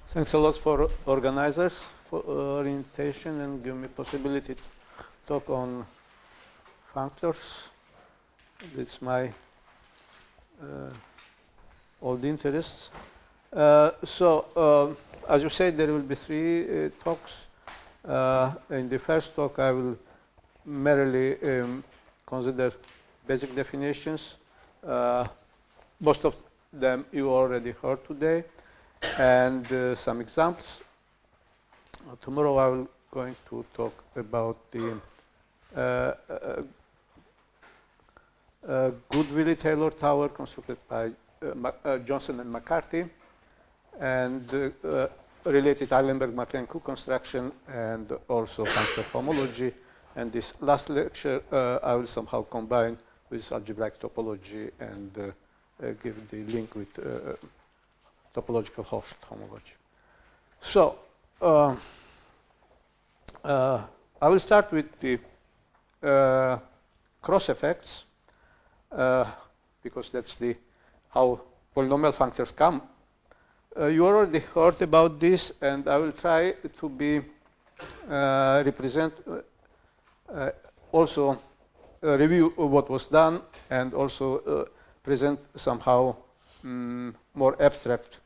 Thanks a lot for organizers for invitation and give me possibility to talk on functors. It's my old interest. As you said, there will be three talks. In the first talk, I will merely consider basic definitions. Most of them you already heard today, and some examples. Tomorrow I will going to talk about the Goodwillie-Taylor tower constructed by Johnson and McCarthy, and related Eilenberg-Martin-Cook construction, and also functor homology. And this last lecture I will somehow combine with algebraic topology and give the link with topological Hochschild homology. So I will start with the cross effects because that's the how polynomial functors come. You already heard about this, and I will try to be represent also review what was done, and also present somehow more abstract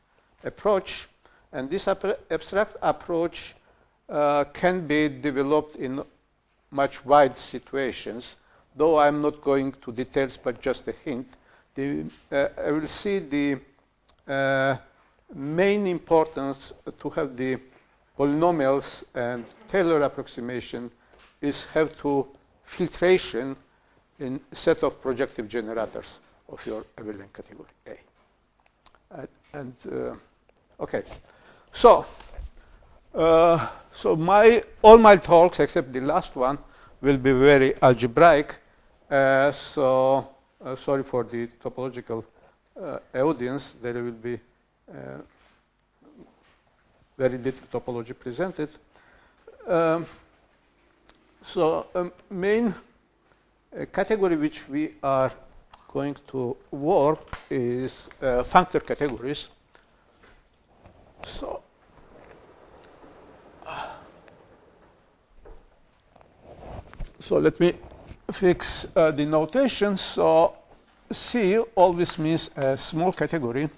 approach. And this abstract approach can be developed in much wide situations, though I'm not going to details, but just a hint. I will see the main importance to have the polynomials and Taylor approximation is have to filtration in set of projective generators of your abelian category A. Okay, so all my talks except the last one will be very algebraic. Sorry for the topological audience. There will be very little topology presented. Main category which we are going to work is functor categories. So let me fix the notation. So C always means a small category.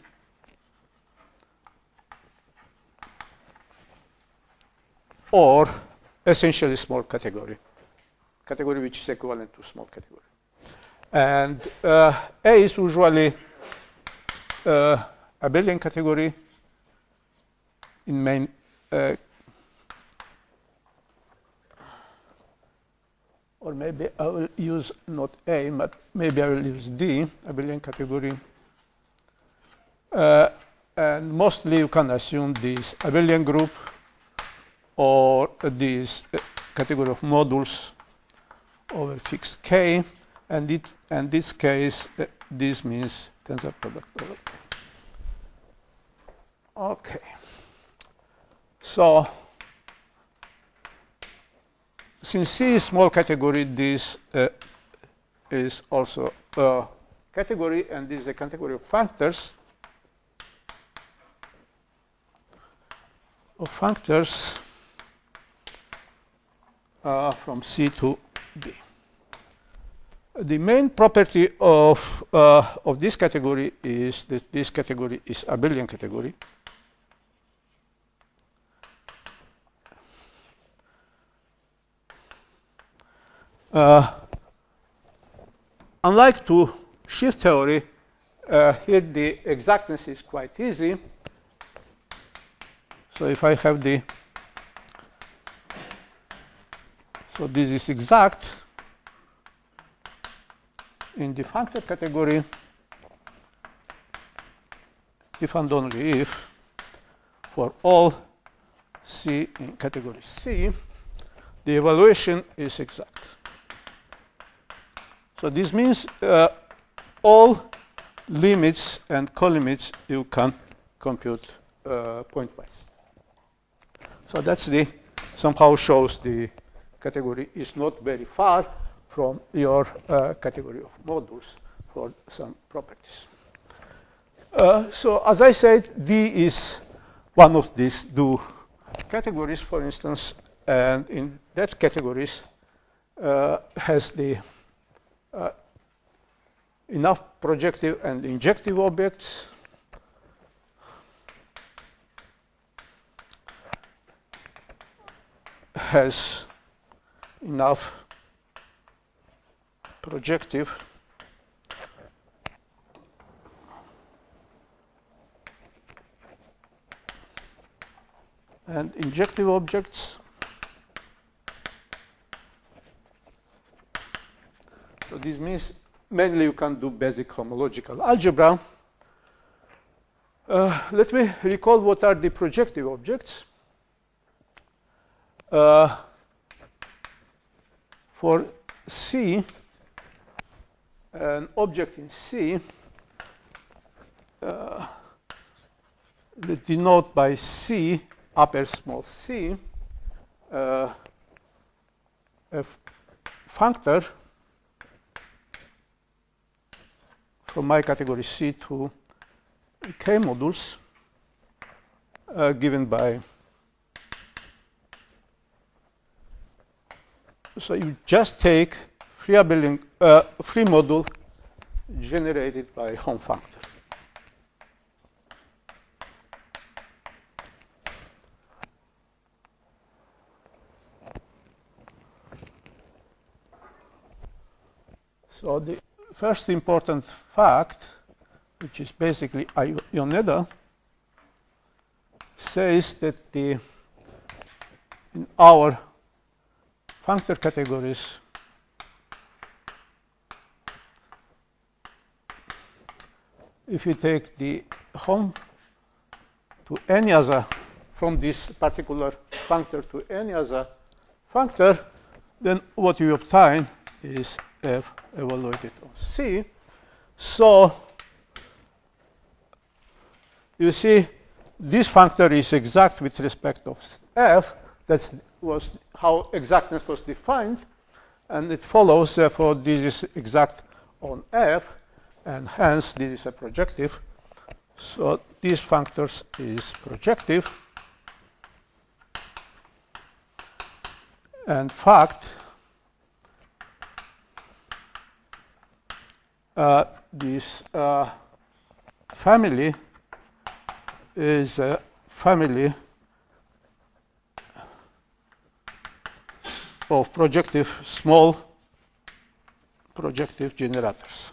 Or essentially small category which is equivalent to small category. And A is usually abelian category in main or maybe I will use not A, but maybe I will use D, abelian category. And mostly you can assume this abelian group or this category of modules over fixed K, and in this case, this means tensor product over K. Okay. So since C is small category, this is also a category, and this is a category of functors. From C to D. The main property of this category is that this category is abelian category. Unlike to shift theory, here the exactness is quite easy. So if I have the so this is exact in the functor category if and only if for all C in category C, the evaluation is exact. So this means all limits and colimits you can compute pointwise. So that's the somehow shows the category is not very far from your category of modules for some properties. So as I said, V is one of these two categories, for instance, and in that categories has the enough projective and injective objects, has enough projective and injective objects. So this means mainly you can do basic homological algebra. Let me recall what are the projective objects. For C, an object in C, let's denote by C, upper small c, a functor from my category C to K modules given by, so you just take free module generated by home functor. So the first important fact, which is basically Ioneda, says that in our functor categories, if you take the home to any other, from this particular functor to any other functor, then what you obtain is F evaluated on C. So you see this functor is exact with respect of F. That was how exactness was defined. And it follows, therefore, this is exact on F. And hence, this is a projective. So these functors is projective. And fact, this family is a family of projective, small projective generators.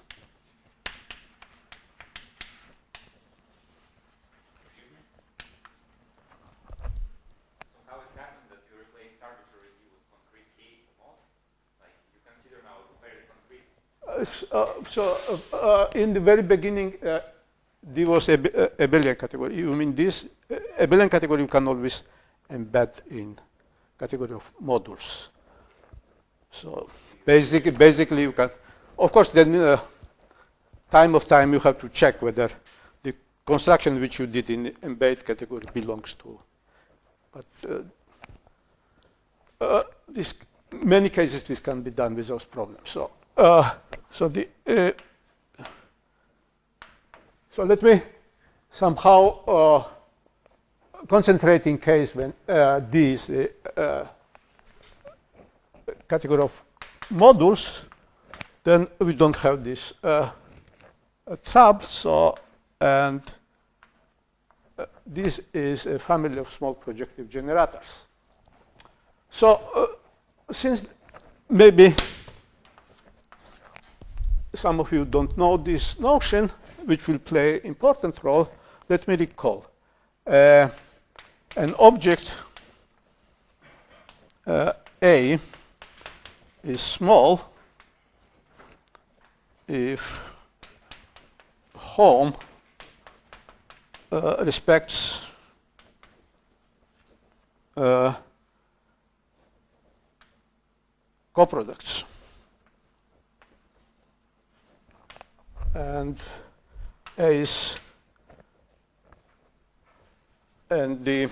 In the very beginning, there was a abelian category. You mean this? Abelian category you can always embed in category of modules. So basically you can, of course, then time you have to check whether the construction which you did in embed category belongs to. But this, many cases this can be done without problems. So let me somehow concentrate in case when these category of modules, then we don't have this trap. So and this is a family of small projective generators. So since maybe some of you don't know this notion, which will play an important role, let me recall. An object A is small if home respects coproducts. And the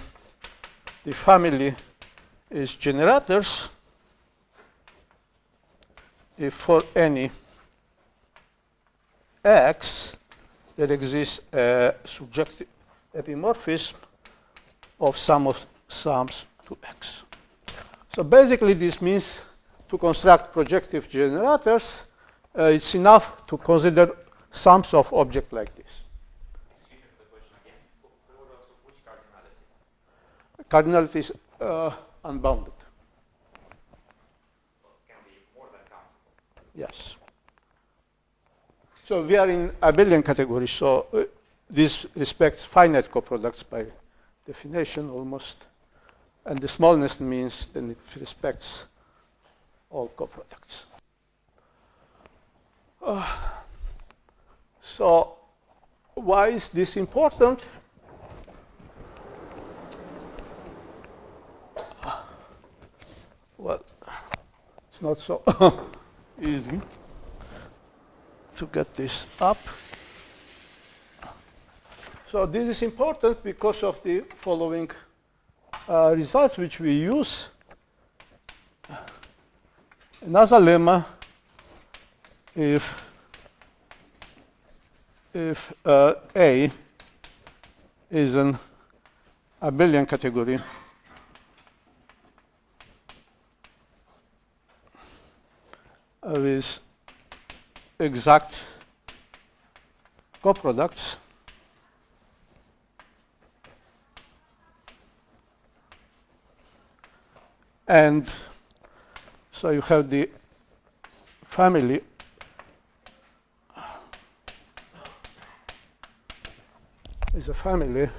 family is generators if for any x there exists a surjective epimorphism of sums to x. So basically this means to construct projective generators, it's enough to consider sums of objects like this. Excuse me for the question again. Products of which cardinality? Cardinality is unbounded. Well, can be more than countable. Yes. So we are in abelian category, so this respects finite coproducts by definition almost. And the smallness means then it respects all coproducts. So why is this important? Well, it's not so easy to get this up. So this is important because of the following results which we use. Another lemma, if A is an abelian category, with exact coproducts, and so you have the family is a family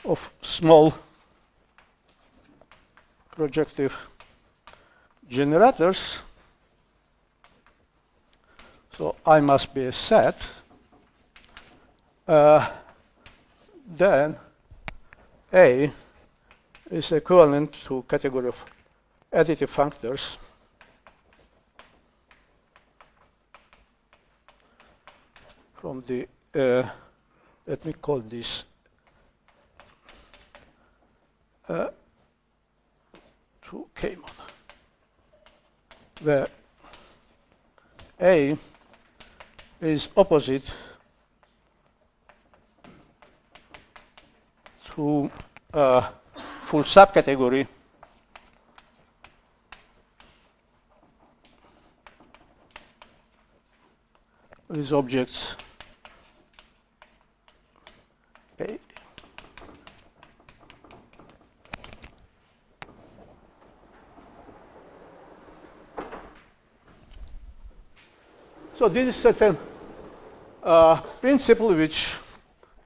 of small projective generators. So I must be a set. Then A is equivalent to category of additive functors from the, let me call this to K-mod, where A is opposite to full subcategory with objects A. So this is certain principle which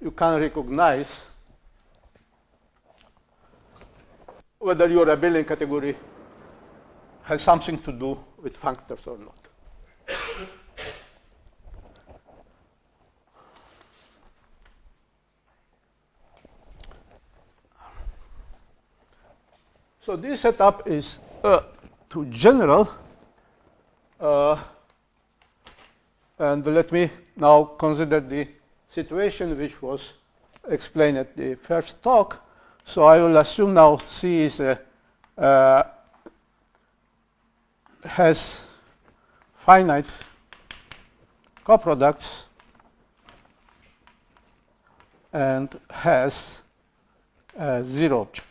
you can recognize whether your abelian category has something to do with functors or not. So this setup is too general. And let me now consider the situation which was explained at the first talk. So I will assume now C is has finite coproducts and has zero objects.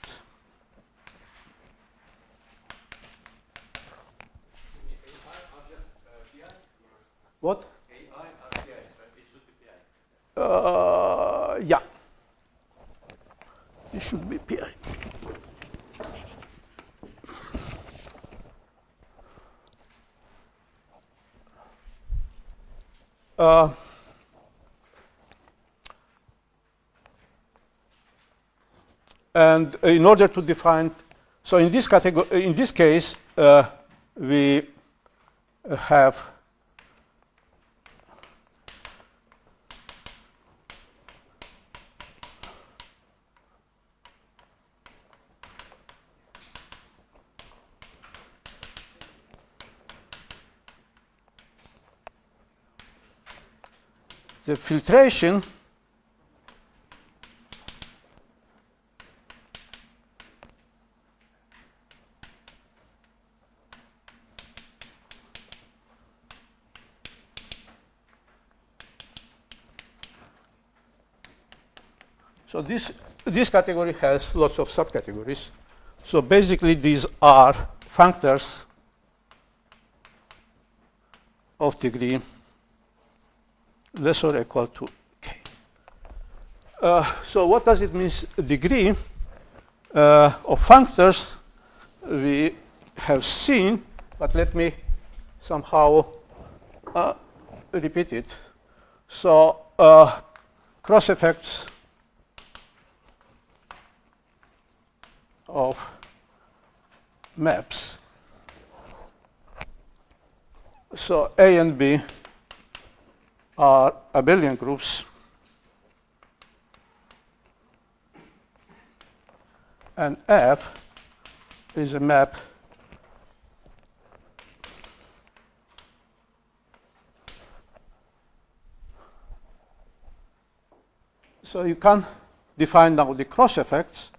What? AI are PIs, right? It should be PI. Yeah. It should be PI. And in order to define, so in this category, in this case, we have the filtration so this category has lots of subcategories. So basically these are functors of degree less or equal to k. So what does it mean, degree of functors? We have seen, but let me somehow repeat it. So cross effects of maps. So A and B are abelian groups, and F is a map so you can define now the cross effects.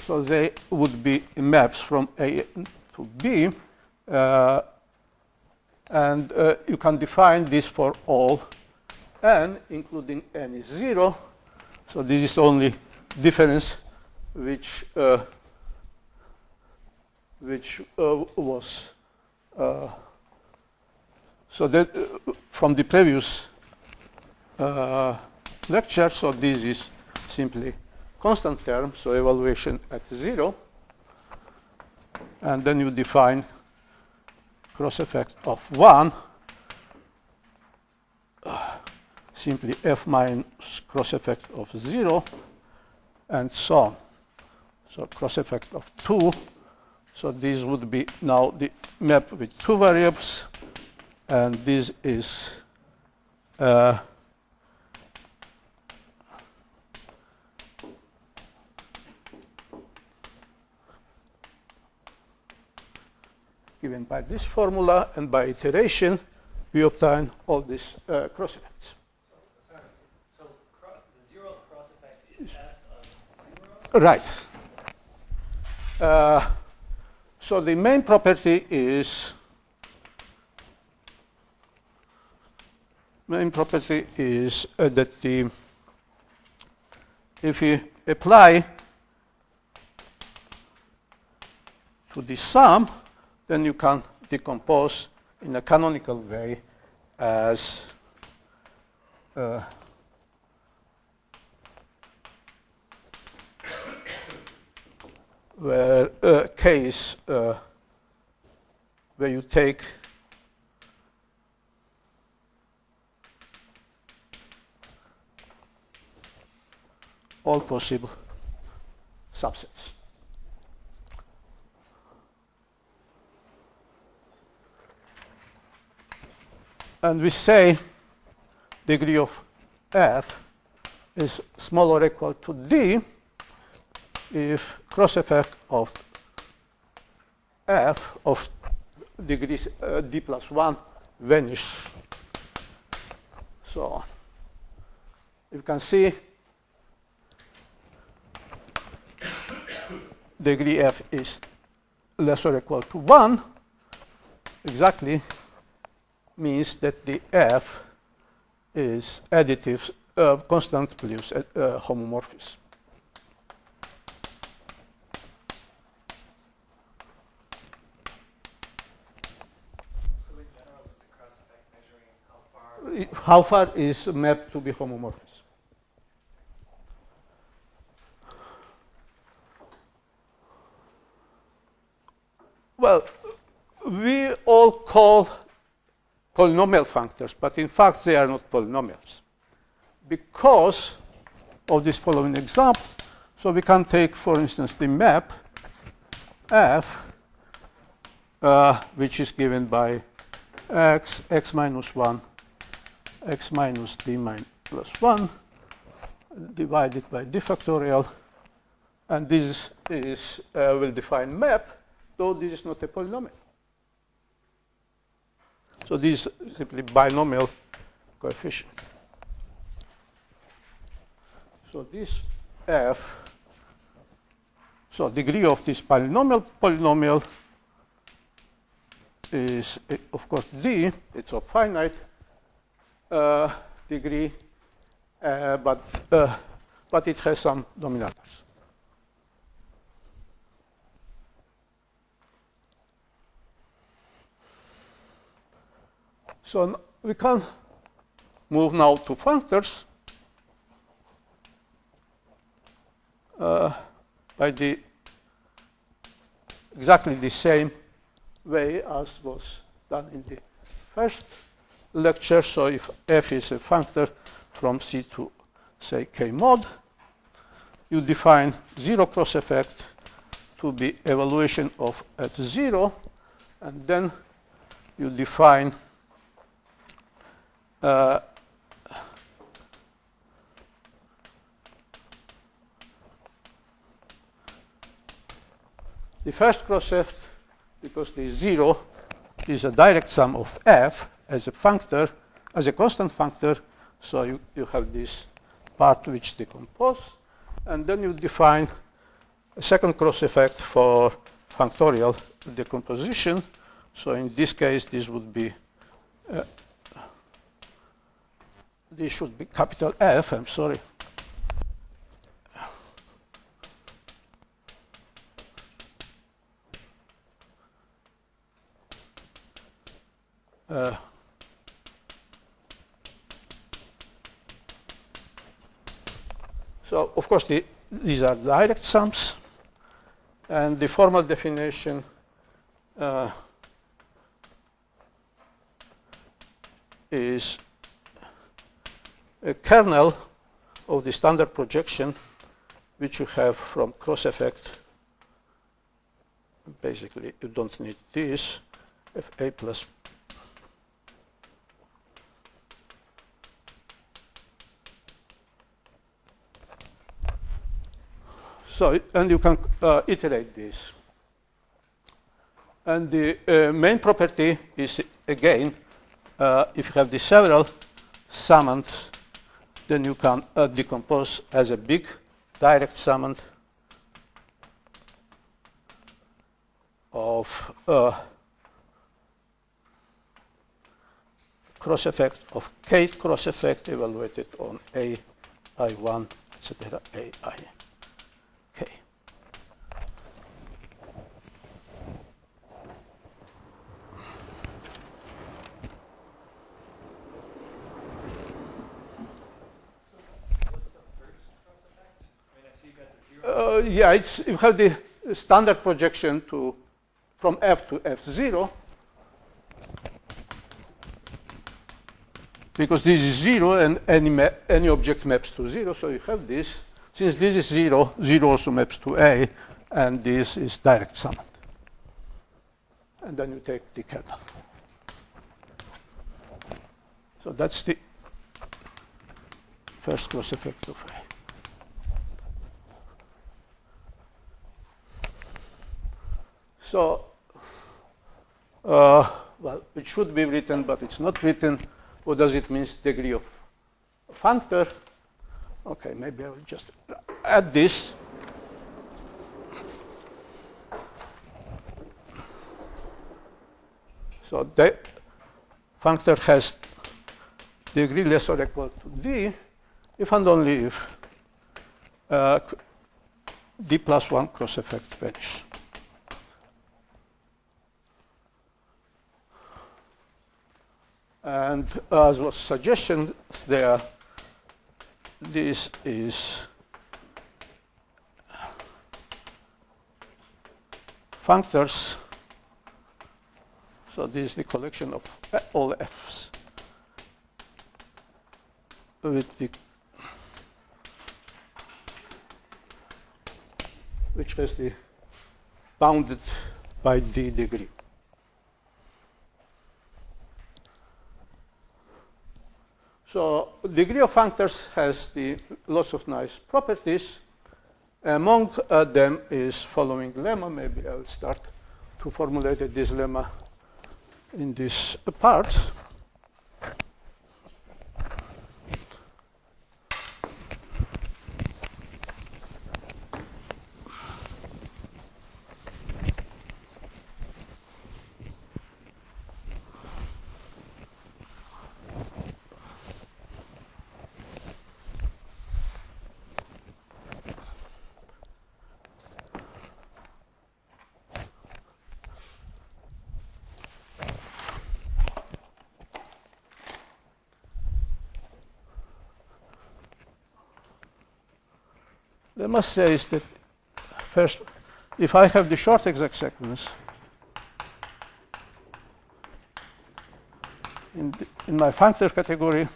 So they would be maps from A to B, and you can define this for all n, including n is 0. So this is only difference which was so that from the previous lecture. So this is simply constant term, so evaluation at 0, and then you define cross effect of 1, simply f minus cross effect of 0, and so on. So cross effect of 2, so this would be now the map with 2 variables, and this is given by this formula, and by iteration, we obtain all these cross effects. So the zeroth cross effect is f of 0? Right. So the main property is that if you apply to the sum, then you can decompose in a canonical way as where case where you take all possible subsets. And we say degree of f is small or equal to d if cross effect of f of degrees d plus 1 vanish. So you can see degree f is less or equal to 1 exactly means that the f is additive constant plus homomorphism. So in general, is the cross effect measuring how far is mapped to be homomorphism? Well, we all call polynomial functors, but in fact they are not polynomials because of this following example. So we can take, for instance, the map f, which is given by x, x minus 1, x minus d plus 1, divided by d factorial, and this is will define map, though this is not a polynomial. So this is simply binomial coefficient. So this f, so degree of this polynomial is, of course, d. It's of finite degree, but it has some dominators. So we can move now to functors by exactly the same way as was done in the first lecture. So if f is a functor from C to, say, K mod, you define zero cross effect to be evaluation of at 0, and then you define the first cross effect, because the 0 is a direct sum of f as a functor, as a constant functor, so you have this part which decomposes, and then you define a second cross effect for functorial decomposition. So in this case, this would be this should be capital F, I'm sorry. So, of course, these are direct sums, and the formal definition is a kernel of the standard projection which you have from cross effect. Basically, you don't need this, fa plus so, and you can iterate this. And the main property is, again, if you have the several summands, then you can decompose as a big direct summand of cross effect of kth cross effect evaluated on a I1, etc. a I. Okay. What's the first cross effect? I mean, I see you got the 0. Yeah, you have the standard projection from F to F0, because this is 0 and any object maps to 0, so you have this. Since this is 0, 0 also maps to A, and this is direct sum. And then you take the kernel. So that's the first cross effect of A. So, well, it should be written, but it's not written. What does it mean, degree of functor? Okay, maybe I will just add this. So the functor has degree less or equal to d if and only if d plus 1 cross effect vanish. And as was suggested there, this is functors. So this is the collection of all f's with the which has the bounded by the degree. So degree of functors has the lots of nice properties. Among them is following lemma. Maybe I will start to formulate this lemma in this part. I must say is that first, if I have the short exact sequence in my functor category,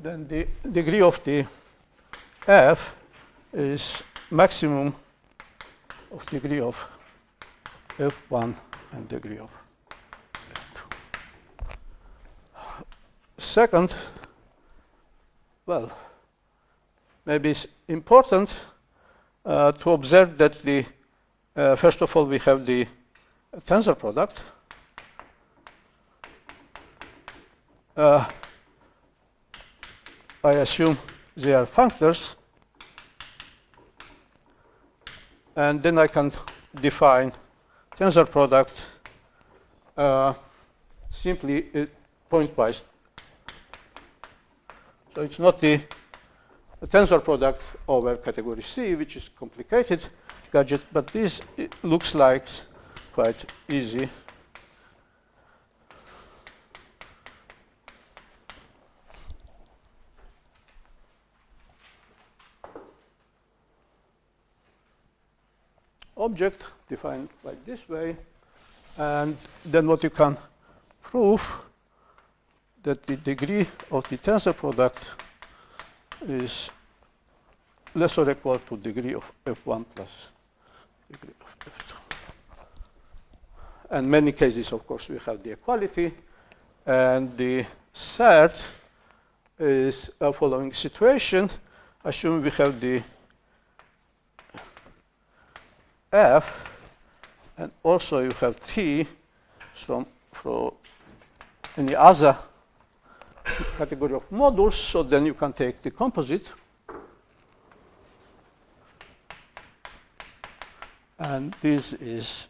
then the degree of the f is maximum of degree of f1 and degree of f2. Second, well, maybe it's important to observe that the first of all we have the tensor product. I assume they are functors, and then I can define tensor product simply pointwise. So it's not the tensor product over category C, which is complicated gadget, but this looks like quite easy. Object defined like this way, and then what you can prove that the degree of the tensor product is less or equal to degree of f1 plus degree of f2. And many cases, of course, we have the equality. And the third is a following situation. Assume we have the f, and also you have t from any other category of modules, so then you can take the composite. And this is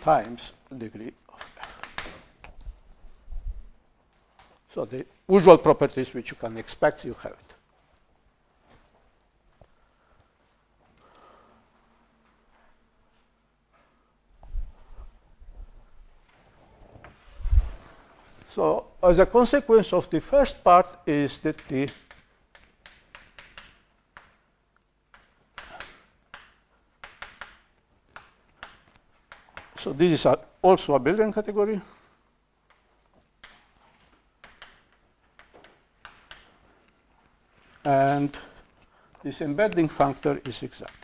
times degree of f. So the usual properties which you can expect, you have it. So as a consequence of the first part is that so this is also a Abelian category. And this embedding functor is exact.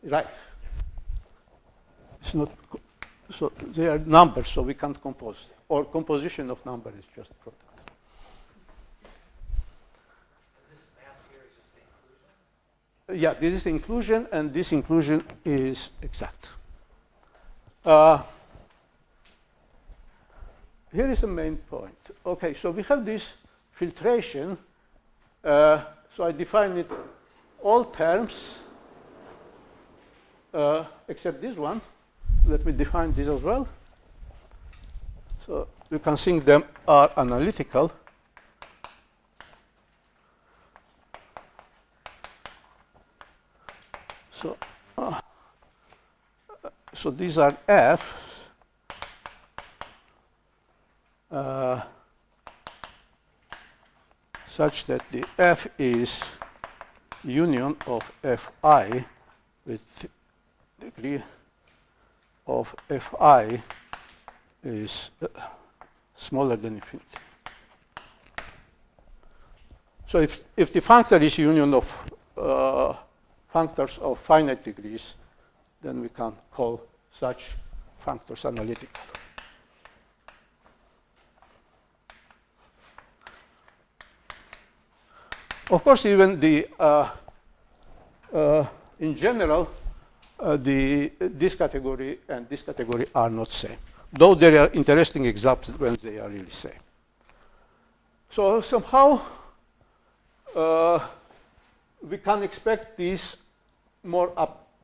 Right. It's not, so they are numbers, so we can't compose. Or composition of number is just product. And this math here is just the inclusion? Yeah, this is inclusion, and this inclusion is exact. Here is the main point. Okay, so we have this filtration. So I define it all terms except this one. Let me define this as well. So you can think them are analytical. So, so these are F. Such that the F is union of Fi with degree of Fi is smaller than infinity. So if the functor is union of functors of finite degrees, then we can call such functors analytical. Of course, even the in general, this category and this category are not same, though there are interesting examples when they are really same. So somehow we can expect this more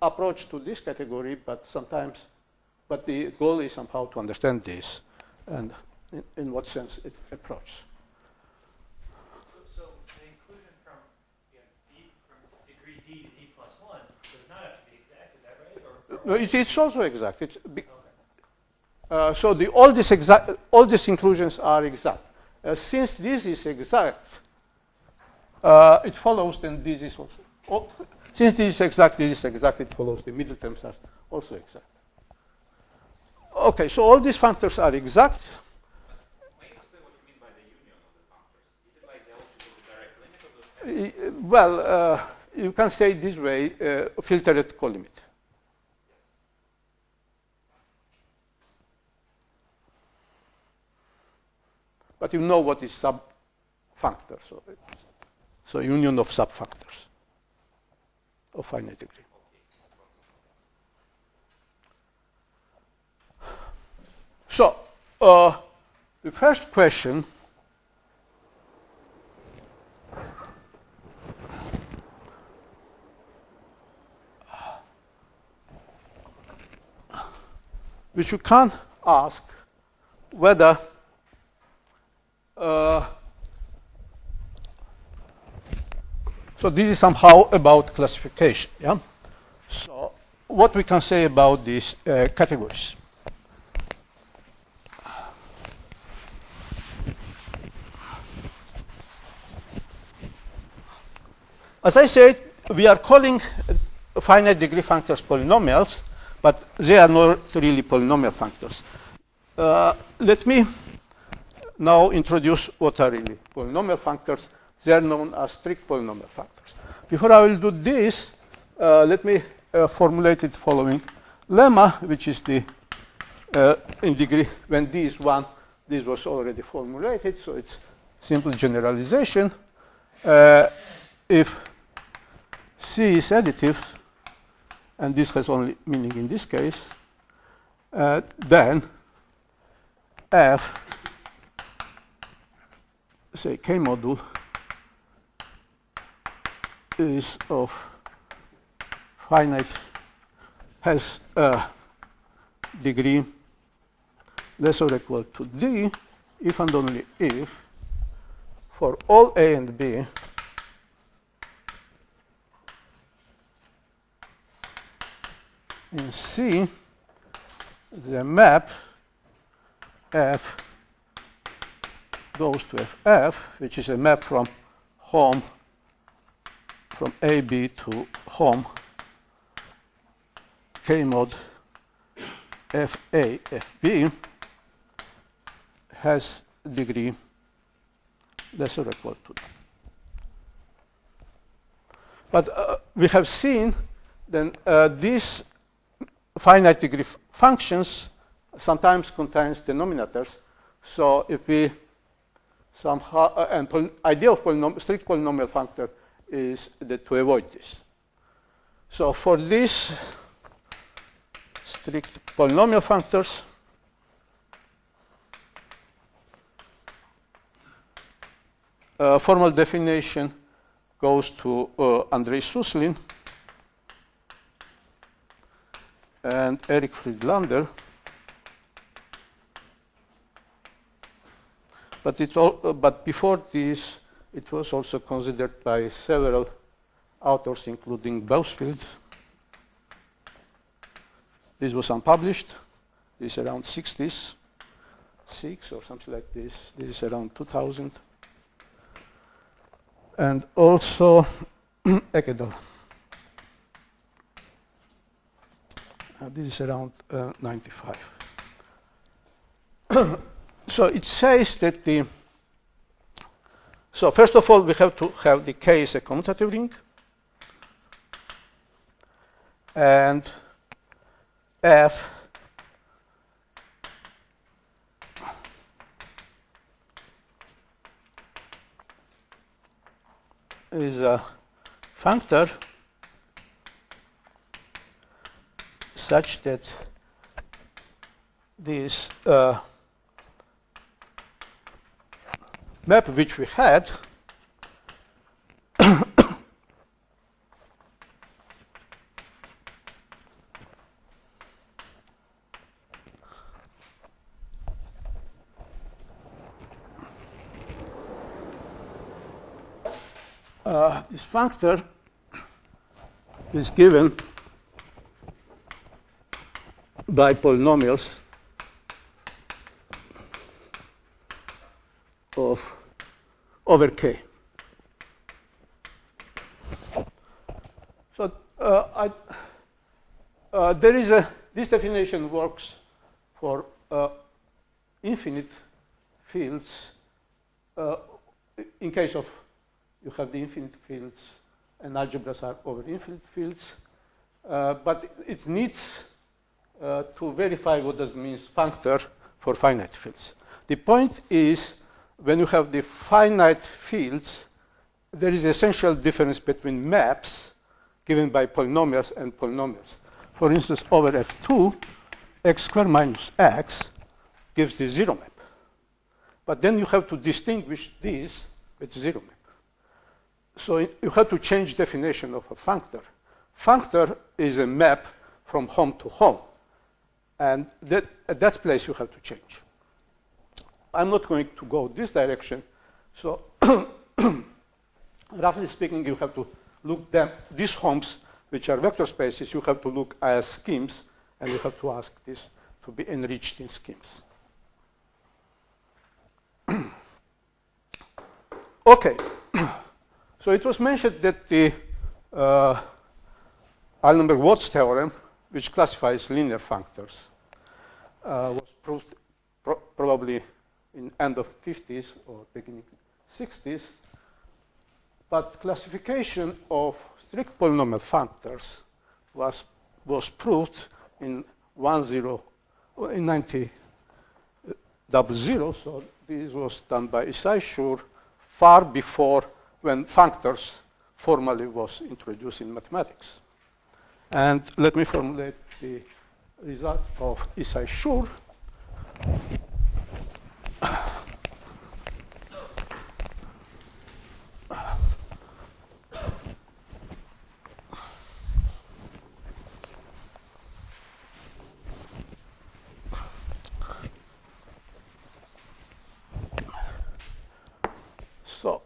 approach to this category, but the goal is somehow to understand this and in what sense it approaches. So the inclusion from degree D to D plus 1 does not have to be exact, is that right? It's also exact. So all these inclusions are exact. Since this is exact, it follows then this is also. Since this is exact, it follows the middle terms are also exact. Okay, so all these functors are exact. May you explain what you mean by the union of the functors? Is it like the algebra of the direct limit of those functors? Well, you can say it this way, filtered colimit. But you know what is subfunctor, so union of subfunctors of finite degree. So the first question which you can ask whether so this is somehow about classification. Yeah. So what we can say about these categories? As I said, we are calling finite degree functors polynomials, but they are not really polynomial functors. Let me now introduce what are really polynomial functors. They are known as strict polynomial functors. Before I will do this, let me formulate the following lemma, which is the in degree, when d is 1, this was already formulated, so it's simple generalization. If C is additive, and this has only meaning in this case, then F, say K module, is of finite, has a degree less or equal to D, if and only if, for all A and B, in C, the map F goes to FF, which is a map from home, from AB to home, K mod FA, FB, has degree less or equal to. But we have seen then this finite degree functions sometimes contains denominators. So if we somehow, and idea of strict polynomial functor is that to avoid this. So for these strict polynomial functors, formal definition goes to Andrei Suslin and Eric Friedlander. But before this, it was also considered by several authors, including Bousfield. This was unpublished. This is around 60s, 6 or something like this. This is around 2000. And also Ekedal. This is around 95. So it says that so first of all, we have to have the K is a commutative ring, and F is a functor such that this map which we had this functor is given by polynomials of over K. So there is this definition works for infinite fields in case of you have the infinite fields and algebras are over infinite fields, but it needs to verify what does means functor for finite fields. The point is, when you have the finite fields, there is an essential difference between maps given by polynomials and polynomials. For instance, over F2, x squared minus x gives the zero map. But then you have to distinguish this with zero map. So you have to change definition of a functor. Functor is a map from home to home. And at that place, you have to change. I'm not going to go this direction. So roughly speaking, you have to look them, these homes, which are vector spaces, you have to look as schemes, and you have to ask this to be enriched in schemes. Okay. So it was mentioned that the Eilenberg-Watts theorem, which classifies linear functors, was proved probably in end of 50s or beginning 60s. But classification of strict polynomial functors was proved in 1900. So this was done by Isai Schur far before when functors formally was introduced in mathematics. And let me formulate the result of Isai Schur. So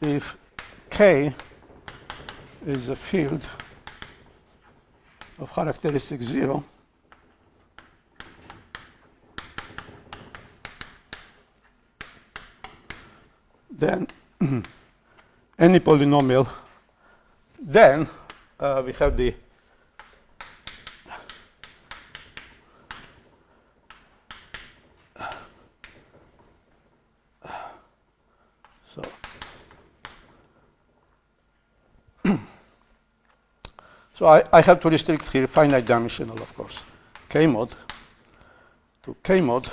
if K is a field of characteristic 0, then any polynomial, then we have the so I have to restrict here finite dimensional, of course, K mod to K mod.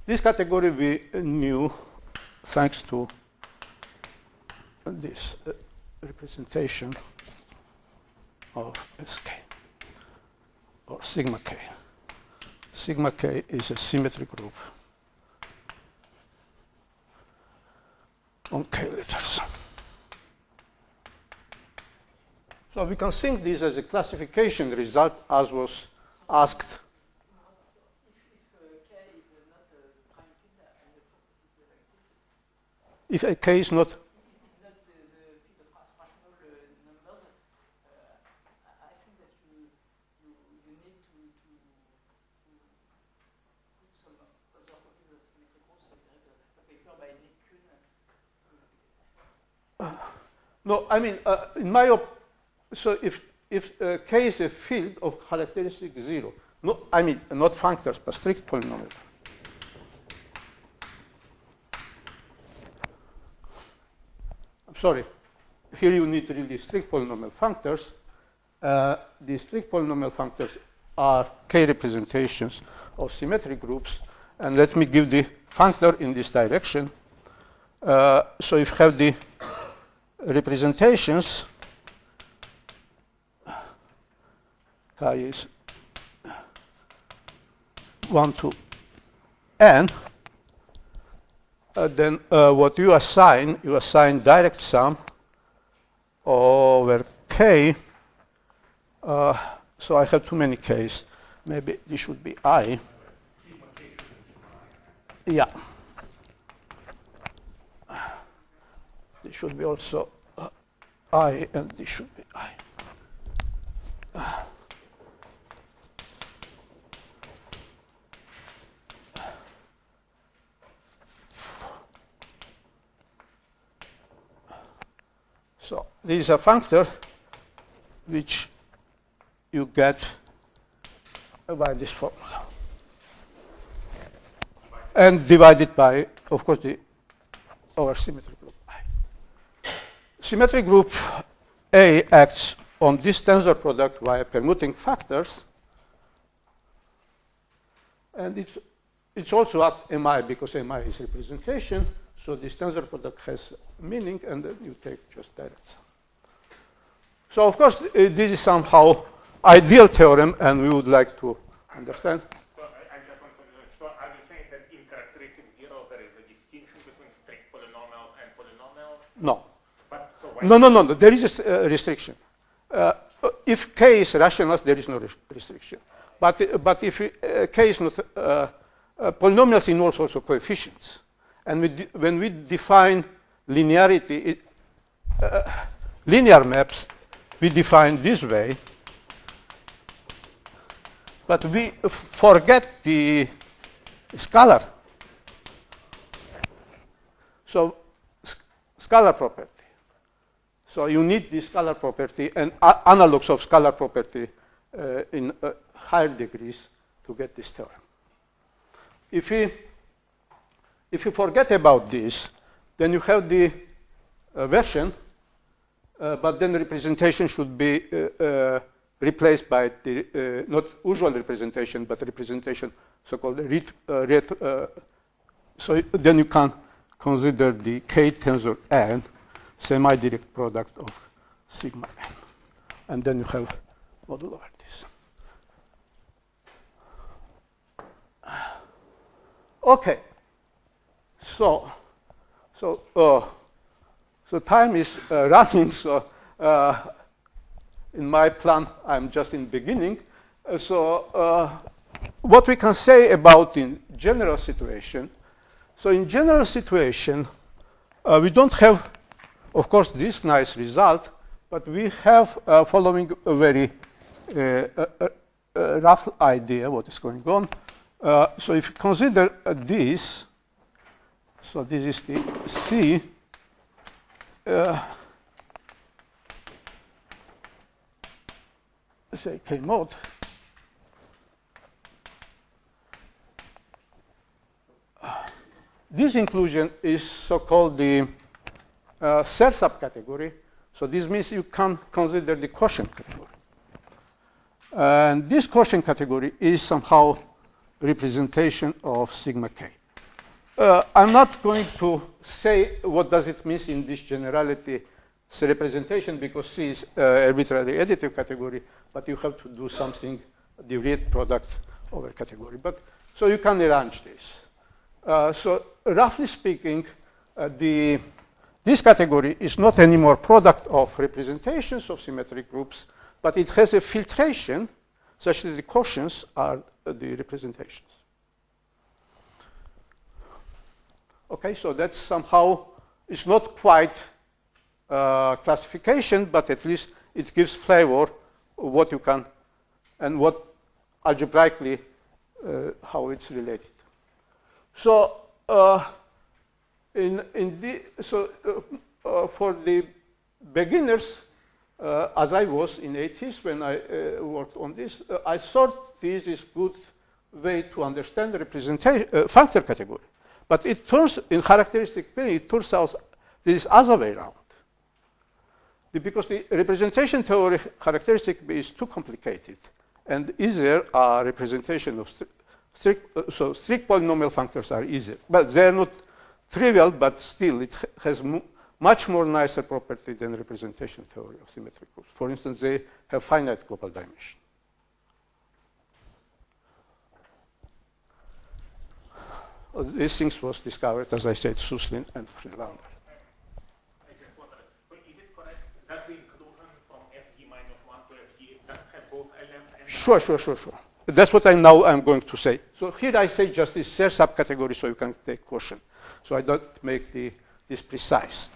This category we knew thanks to this representation of Sk or sigma K. Sigma K is a symmetric group on K letters. So we can think this as a classification result as was asked. If a K is not No, I mean, in my so if K is a field of characteristic 0, no, I mean, not functors, but strict polynomial. I'm sorry. Here you need really strict polynomial functors. The strict polynomial functors are K representations of symmetric groups. And let me give the functor in this direction. So if you have the representations, K is 1 to n, then what you assign direct sum over K. So I have too many Ks. Maybe this should be I. Yeah. This should be also I, and this should be I. So this is a functor which you get by this formula. And divided by, of course, our symmetric group I. Symmetric group A acts on this tensor product via permuting factors. And it's also at Mi because Mi is representation. So this tensor product has meaning, and then you take just direct sum. So of course, this is somehow ideal theorem, and we would like to understand. So I just want to know, so are you saying that in characteristic 0 there is a distinction between strict polynomials and polynomials? No. But, so why No. There is a restriction. If K is rationals, there is no restriction. But if K is not, polynomials involve also coefficients. And when we define linearity, linear maps, we define this way. But we forget the scalar. So scalar property. So you need the scalar property and analogs of scalar property in higher degrees to get this theorem. If you forget about this, then you have the version, but then the representation should be replaced by the not usual representation, but representation so-called so then you can consider the K tensor n semi-direct product of sigma n, and then you have module over this. Okay. So time is running. So in my plan, I'm just in beginning. What we can say about in general situation? So in general situation, we don't have, of course, this nice result, but we have following a very rough idea what is going on. So if you consider this. So this is the C. Say K mode. This inclusion is so-called the cell subcategory. So this means you can consider the quotient category. And this quotient category is somehow representation of sigma K. I'm not going to say what does it mean in this generality representation because C is arbitrary additive category, but you have to do something, the rate product over category. But so you can arrange this. So roughly speaking, this category is not anymore product of representations of symmetric groups, but it has a filtration such that the quotients are the representations. Okay, so that's somehow, it's not quite classification, but at least it gives flavor what you can, and what algebraically, how it's related. So, for the beginners, as I was in 80s when I worked on this, I thought this is good way to understand the representation functor category. But it turns, in characteristic P, it turns out this is other way around. Because the representation theory characteristic P is too complicated, and easier are representation of strict polynomial functors are easier. But they're not trivial, but still it has much more nicer property than representation theory of symmetric groups. For instance, they have finite global dimension. These things was discovered, as I said, Suslin and Friedlander. I just wonder, but is it correct that the inclusion from FD minus 1 to FD doesn't have both LF and... Sure. That's what I'm going to say. So here I say just this third subcategory so you can take caution. So I don't make this precise.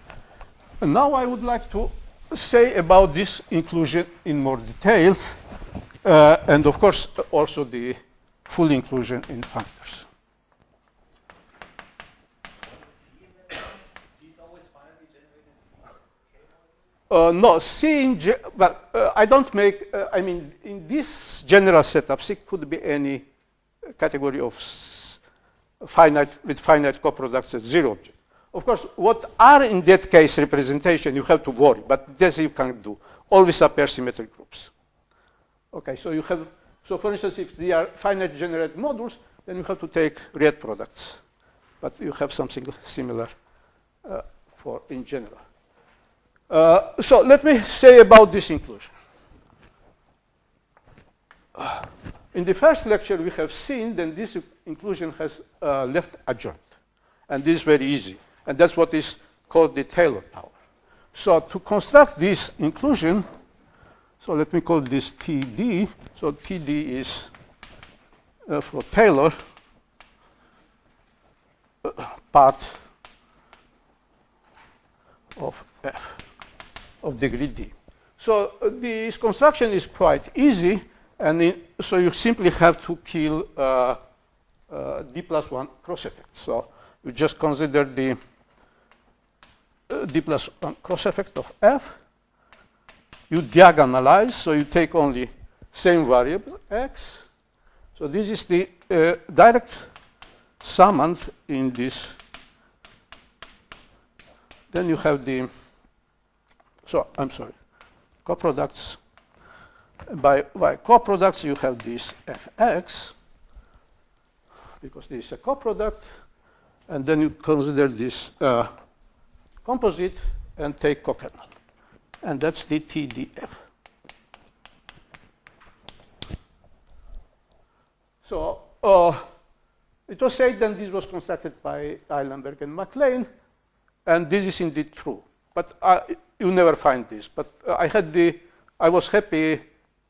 And now I would like to say about this inclusion in more details, and of course also the full inclusion in functors. No, C I don't make, I mean, in this general setup, C could be any category of finite, with finite coproducts at zero object. Of course, what are in that case representation, you have to worry, but this you can't do. Always appear symmetric groups. Okay, so you have, so for instance, if they are finite generate modules, then you have to take real products. But you have something similar for in general. So let me say about this inclusion. In the first lecture, we have seen that this inclusion has left adjoint. And this is very easy. And that's what is called the Taylor power. So to construct this inclusion, so let me call this TD. So TD is for Taylor part of F of degree D. So this construction is quite easy, and so you simply have to kill D plus 1 cross effect. So you just consider the D plus 1 cross effect of F. You diagonalize, so you take only same variable X. So this is the direct summand in this. Then you have the, so I'm sorry, coproducts. By coproducts, you have this Fx, because this is a coproduct, and then you consider this composite and take cokernel. And that's the TDF. So it was said that this was constructed by Eilenberg and MacLean, and this is indeed true. But you never find this. But I was happy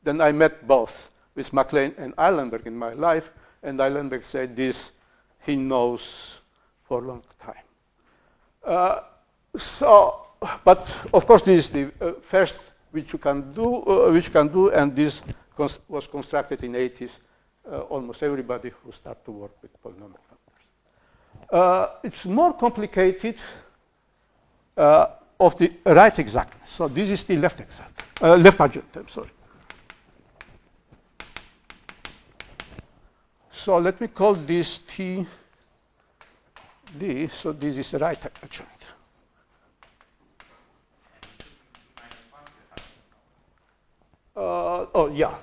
that I met both with MacLean and Eilenberg in my life, and Eilenberg said this he knows for a long time. But of course, this is the first which you can do, and this was constructed in the 80s. Almost everybody who started to work with polynomial functors. It's more complicated of the right exactness. So this is the left exact, left adjoint. I'm sorry. So let me call this TD. So this is the right adjoint. Oh, yeah.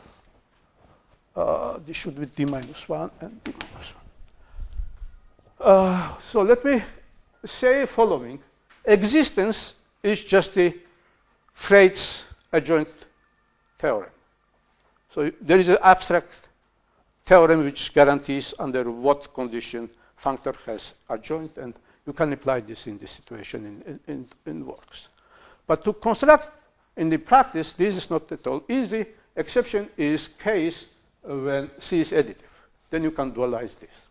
This should be D minus 1 and D minus 1. So let me say following. Existence is just the Freyd's adjoint theorem. So there is an abstract theorem which guarantees under what condition functor has adjoint, and you can apply this in this situation in works. But to construct in the practice, this is not at all easy. Exception is case when C is additive. Then you can dualize this.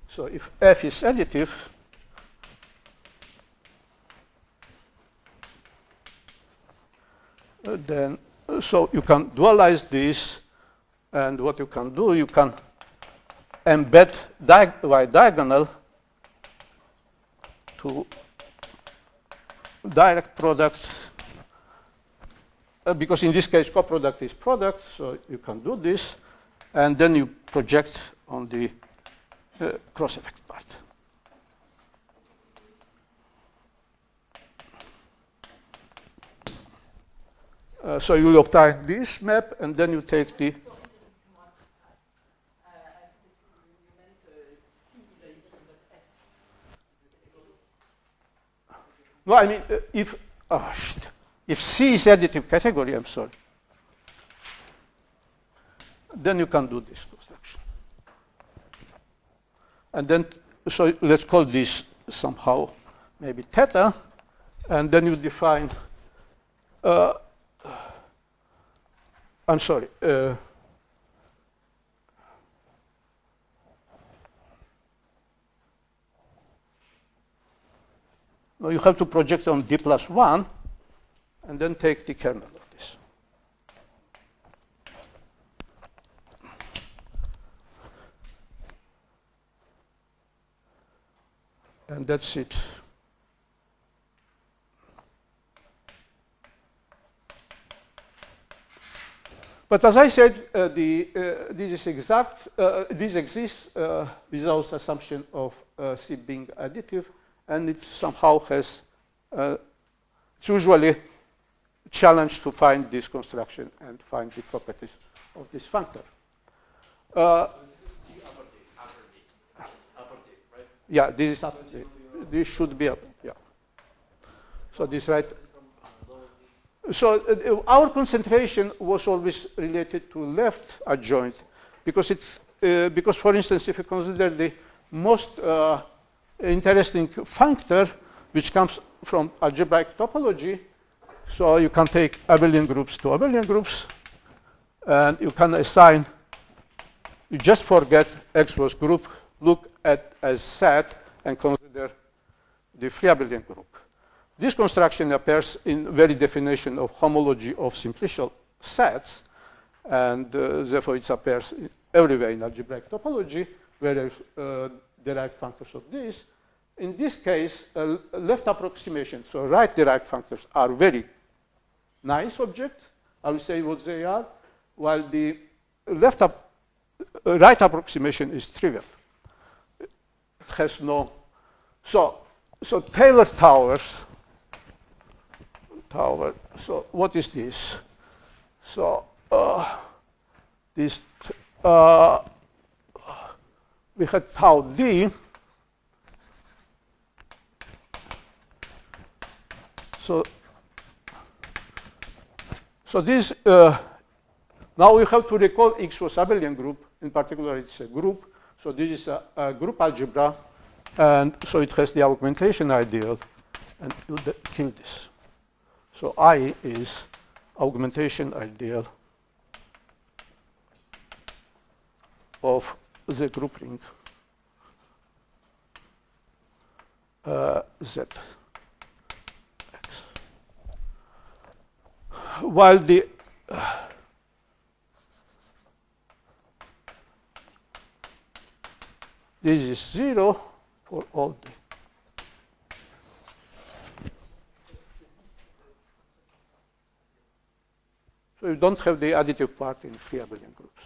So if F is additive, then so you can dualize this, and what you can do, you can embed y diagonal to direct product, because in this case, coproduct is product, so you can do this, and then you project on the cross-effect part. So you will obtain this map, and then you take the. No, I mean, if C is additive category, I'm sorry, then you can do this construction. And then, so let's call this somehow maybe theta, and then you define, I'm sorry, no, you have to project on D plus 1, and then take the kernel of this. And that's it. But as I said, this exists without assumption of C being additive, and it somehow has, it's usually challenge to find this construction and find the properties of this functor. So this is T upper D, right? Yeah, this is upper D. This should be upper, yeah. So this right. So our concentration was always related to left adjoint, because it's because, for instance, if you consider the most interesting functor, which comes from algebraic topology, so you can take abelian groups to abelian groups, and you can assign. You just forget X was group, look at as set, and consider the free abelian group. This construction appears in very definition of homology of simplicial sets, and therefore it appears everywhere in algebraic topology, where derived functors of this. In this case, left approximation, so right derived functors are very nice objects. I will say what they are, while the right approximation is trivial. It has no. So Taylor towers. So what is this? So this we had tau D. So this now we have to recall X was abelian group. In particular, it's a group. So this is a group algebra, and so it has the augmentation ideal, and you kill this. So I is augmentation ideal of the group ring Z X. While the this is 0 for all the. So you don't have the additive part in free abelian groups.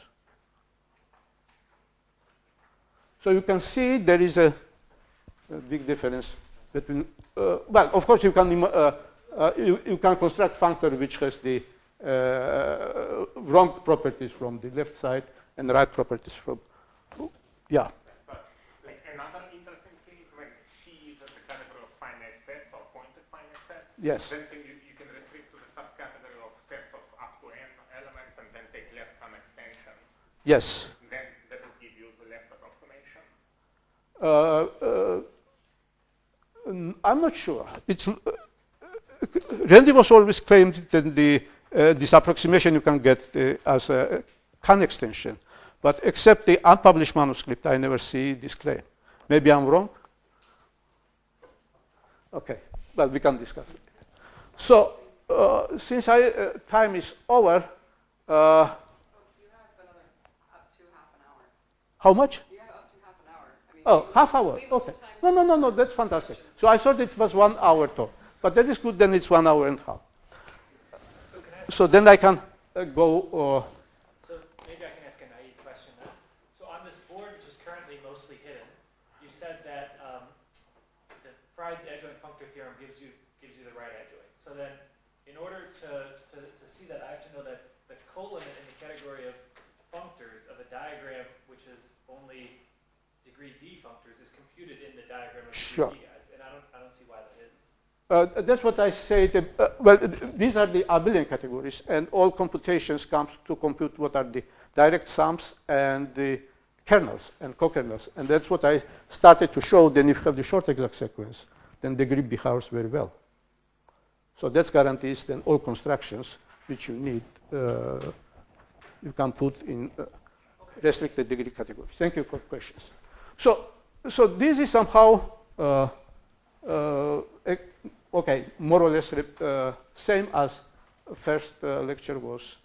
So you can see there is a big difference between. Well, of course, you can you can construct functor which has the wrong properties from the left side and right properties from. Yeah. But like another interesting thing, when C is at the category of finite sets or pointed finite sets, Yes. then you can restrict to the subcategory of sets of up to n elements and then take left an extension. Yes. Then that would give you the left approximation. I'm not sure. Randy was always claimed that this approximation you can get as a Khan extension. But except the unpublished manuscript, I never see this claim. Maybe I'm wrong? Okay, well, we can discuss it. So, since time is over, You have another up to half an hour. how much? You have up to half an hour. I mean, Oh, half hour, leave the whole okay. time No, that's fantastic. So I thought it was 1 hour talk. But that is good, then it's 1 hour and a half. So can I ask, So then I can go, so maybe I can ask a naive question then. So on this board, which is currently mostly hidden, you said that the Freud's adjoint functor theorem gives you the right adjoint. So then, in order to see that, I have to know that the colimit in the category of functors of a diagram which is only degree D functors is computed in the diagram of Sure. degree D guys, and I don't see why that is. that's what I say. Well, these are the abelian categories, and all computations comes to compute what are the direct sums and the kernels and co-kernels. And that's what I started to show. Then if you have the short exact sequence, then degree behaves very well. So that guarantees then all constructions which you need, you can put in restricted degree categories. Thank you for questions. So this is somehow, okay, more or less same as first lecture was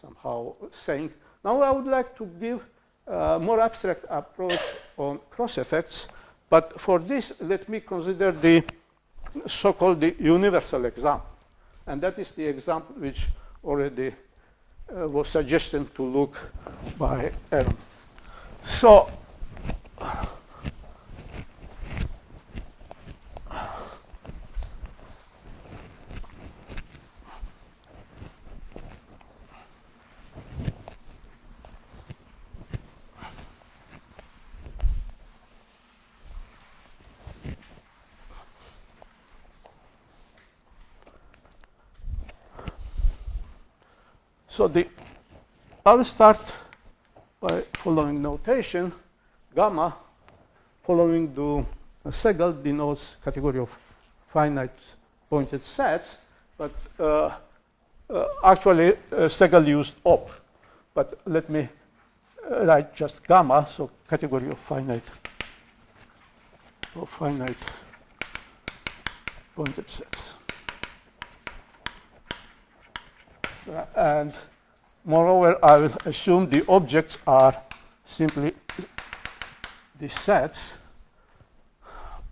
somehow saying. Now I would like to give a more abstract approach on cross effects, but for this, let me consider the so-called the universal example. And that is the example which already was suggested to look by Aaron. So, I will start by following notation. Gamma, following the Segel, denotes category of finite pointed sets, but actually Segel used op. But let me write just gamma, so category of finite pointed sets. And moreover, I will assume the objects are simply the sets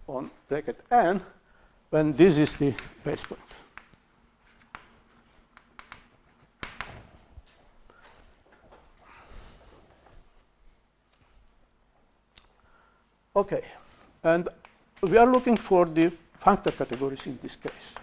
on bracket n when this is the base point. Okay, and we are looking for the functor categories in this case.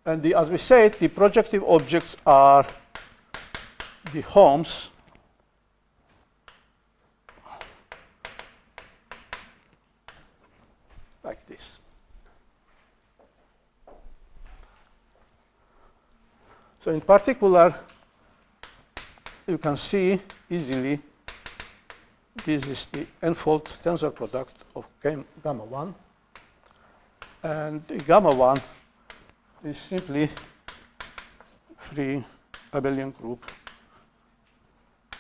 And as we said, the projective objects are the homes like this. So in particular, you can see easily this is the n-fold tensor product of gamma 1. And the gamma 1 is simply free abelian group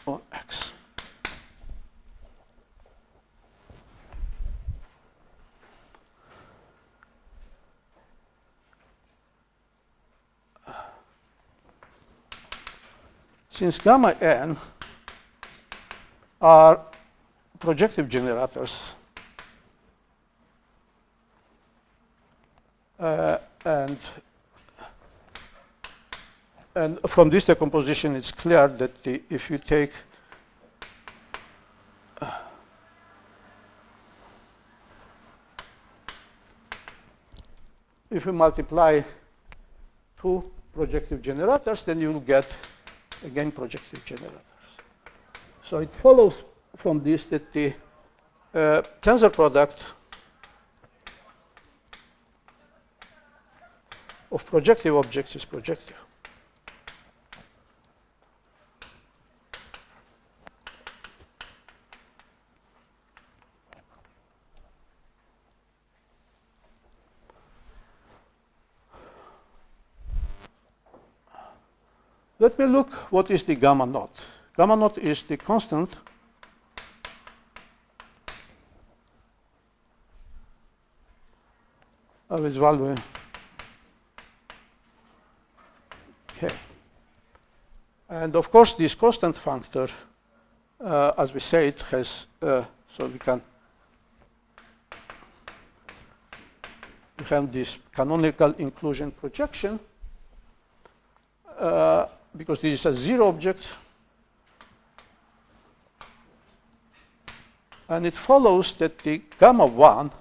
on X. Since gamma n are projective generators, and from this decomposition, it's clear that if you take if you multiply two projective generators, then you will get again projective generators. So it follows from this that the tensor product of projective objects is projective. Let me look what is the gamma naught. Gamma naught is the constant of its value And of course, this constant functor, as we said, has, so we have this canonical inclusion projection, because this is a zero object. And it follows that the gamma 1,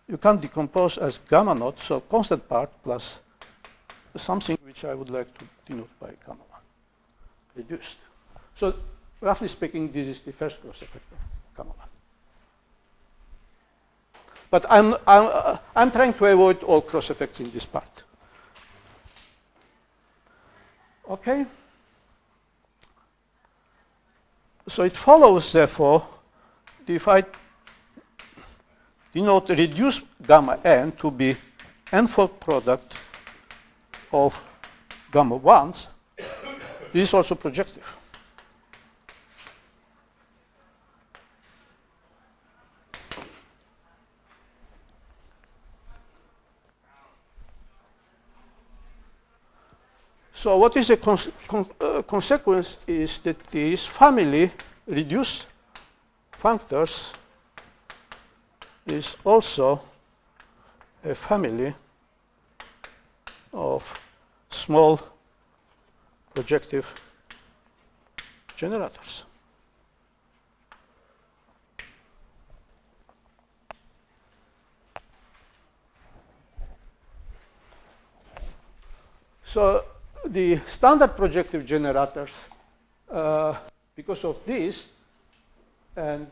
you can decompose as gamma naught, so constant part plus something which I would like to denote by gamma 1, reduced. So roughly speaking, this is the first cross effect of gamma 1. But I'm trying to avoid all cross effects in this part. Okay? So it follows, therefore, if I denote reduce gamma n to be n-fold product of gamma 1s, this is also projective. So what is a consequence is that this family reduced functors is also a family of small projective generators. So the standard projective generators, because of this, and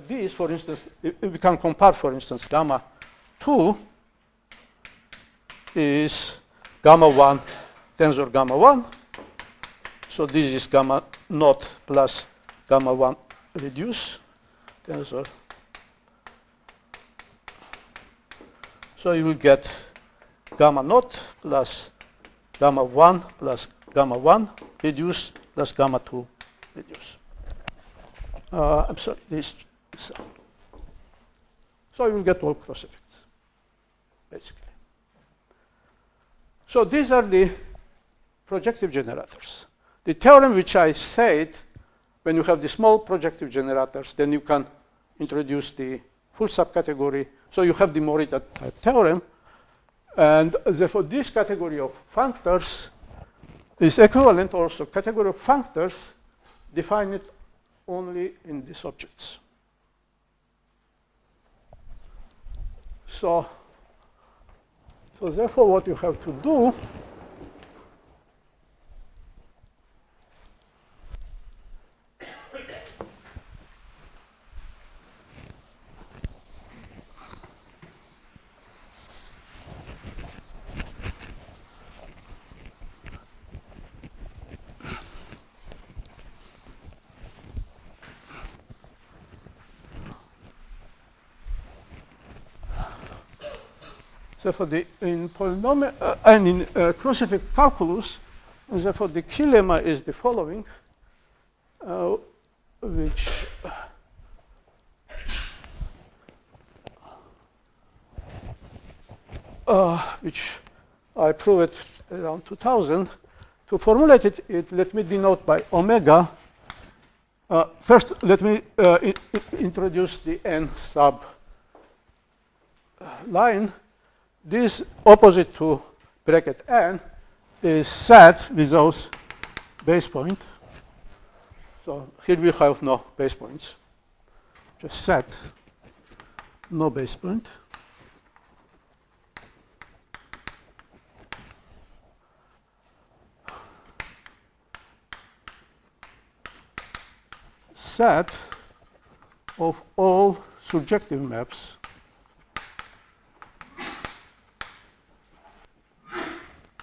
this, for instance, we can compare, for instance, gamma 2 is gamma 1 tensor gamma 1. So this is gamma naught plus gamma 1 reduce tensor. So you will get gamma naught plus gamma 1 plus gamma 1 reduce plus gamma 2 reduce. I'm sorry, this. So you will get all cross effects, basically. So these are the projective generators. The theorem which I said, when you have the small projective generators, then you can introduce the full subcategory. So you have the Morita type theorem. And therefore, this category of functors is equivalent also category of functors defined only in these objects. So therefore, what you have to do therefore, in polynomial and in cross-effect calculus, therefore the key lemma is the following, which I proved around 2000. To formulate it, let me denote by omega. First, let me introduce the n sub line. This opposite to bracket n is set with those base point. So here we have no base points. Just set, no base point. Set of all surjective maps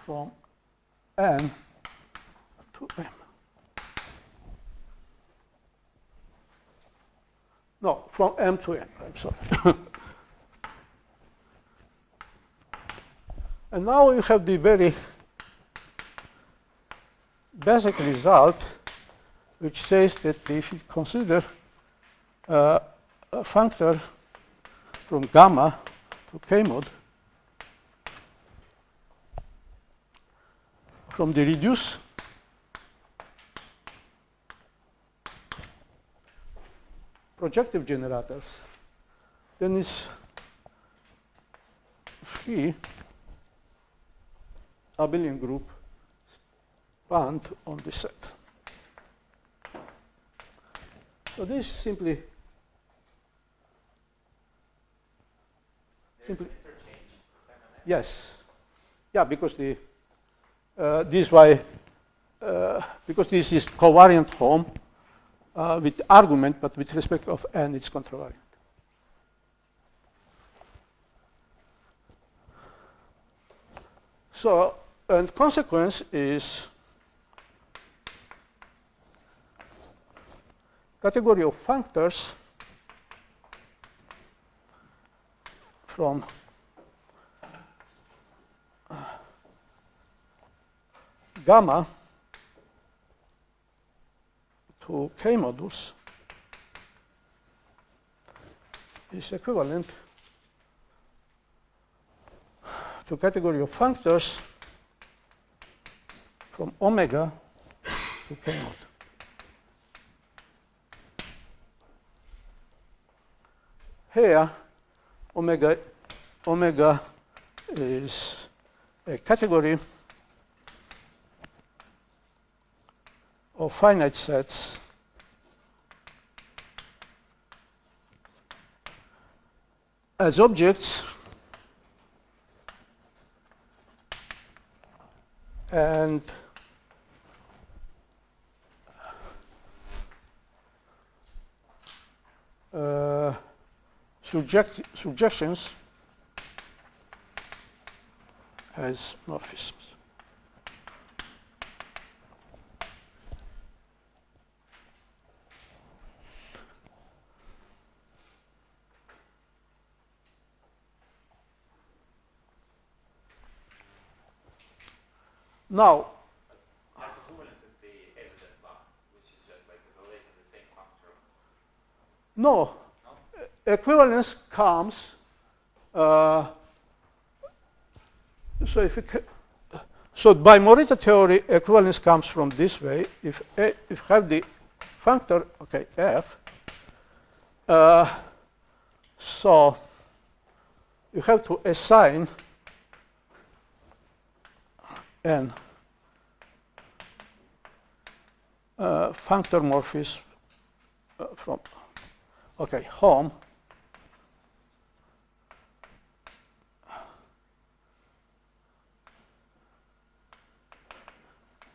from n to m. No, from m to n, I'm sorry. And now you have the very basic result, which says that if you consider a functor from gamma to k mod, from the reduce projective generators, then it's free abelian group spanned on this set. So this is simply Interchange. yes, yeah, because the this why because this is covariant home with argument, but with respect of n, it's contravariant. So, and consequence is category of functors from gamma to k modulus is equivalent to category of functors from omega to k mod. Here, omega is a category of finite sets as objects and surjections as morphisms. Now, Like equivalence is the evident one, which is just like evaluating the same functor. no, equivalence comes. So if so by Morita theory, equivalence comes from this way. If you have the functor, okay, f, so you have to assign n functor morphism from okay home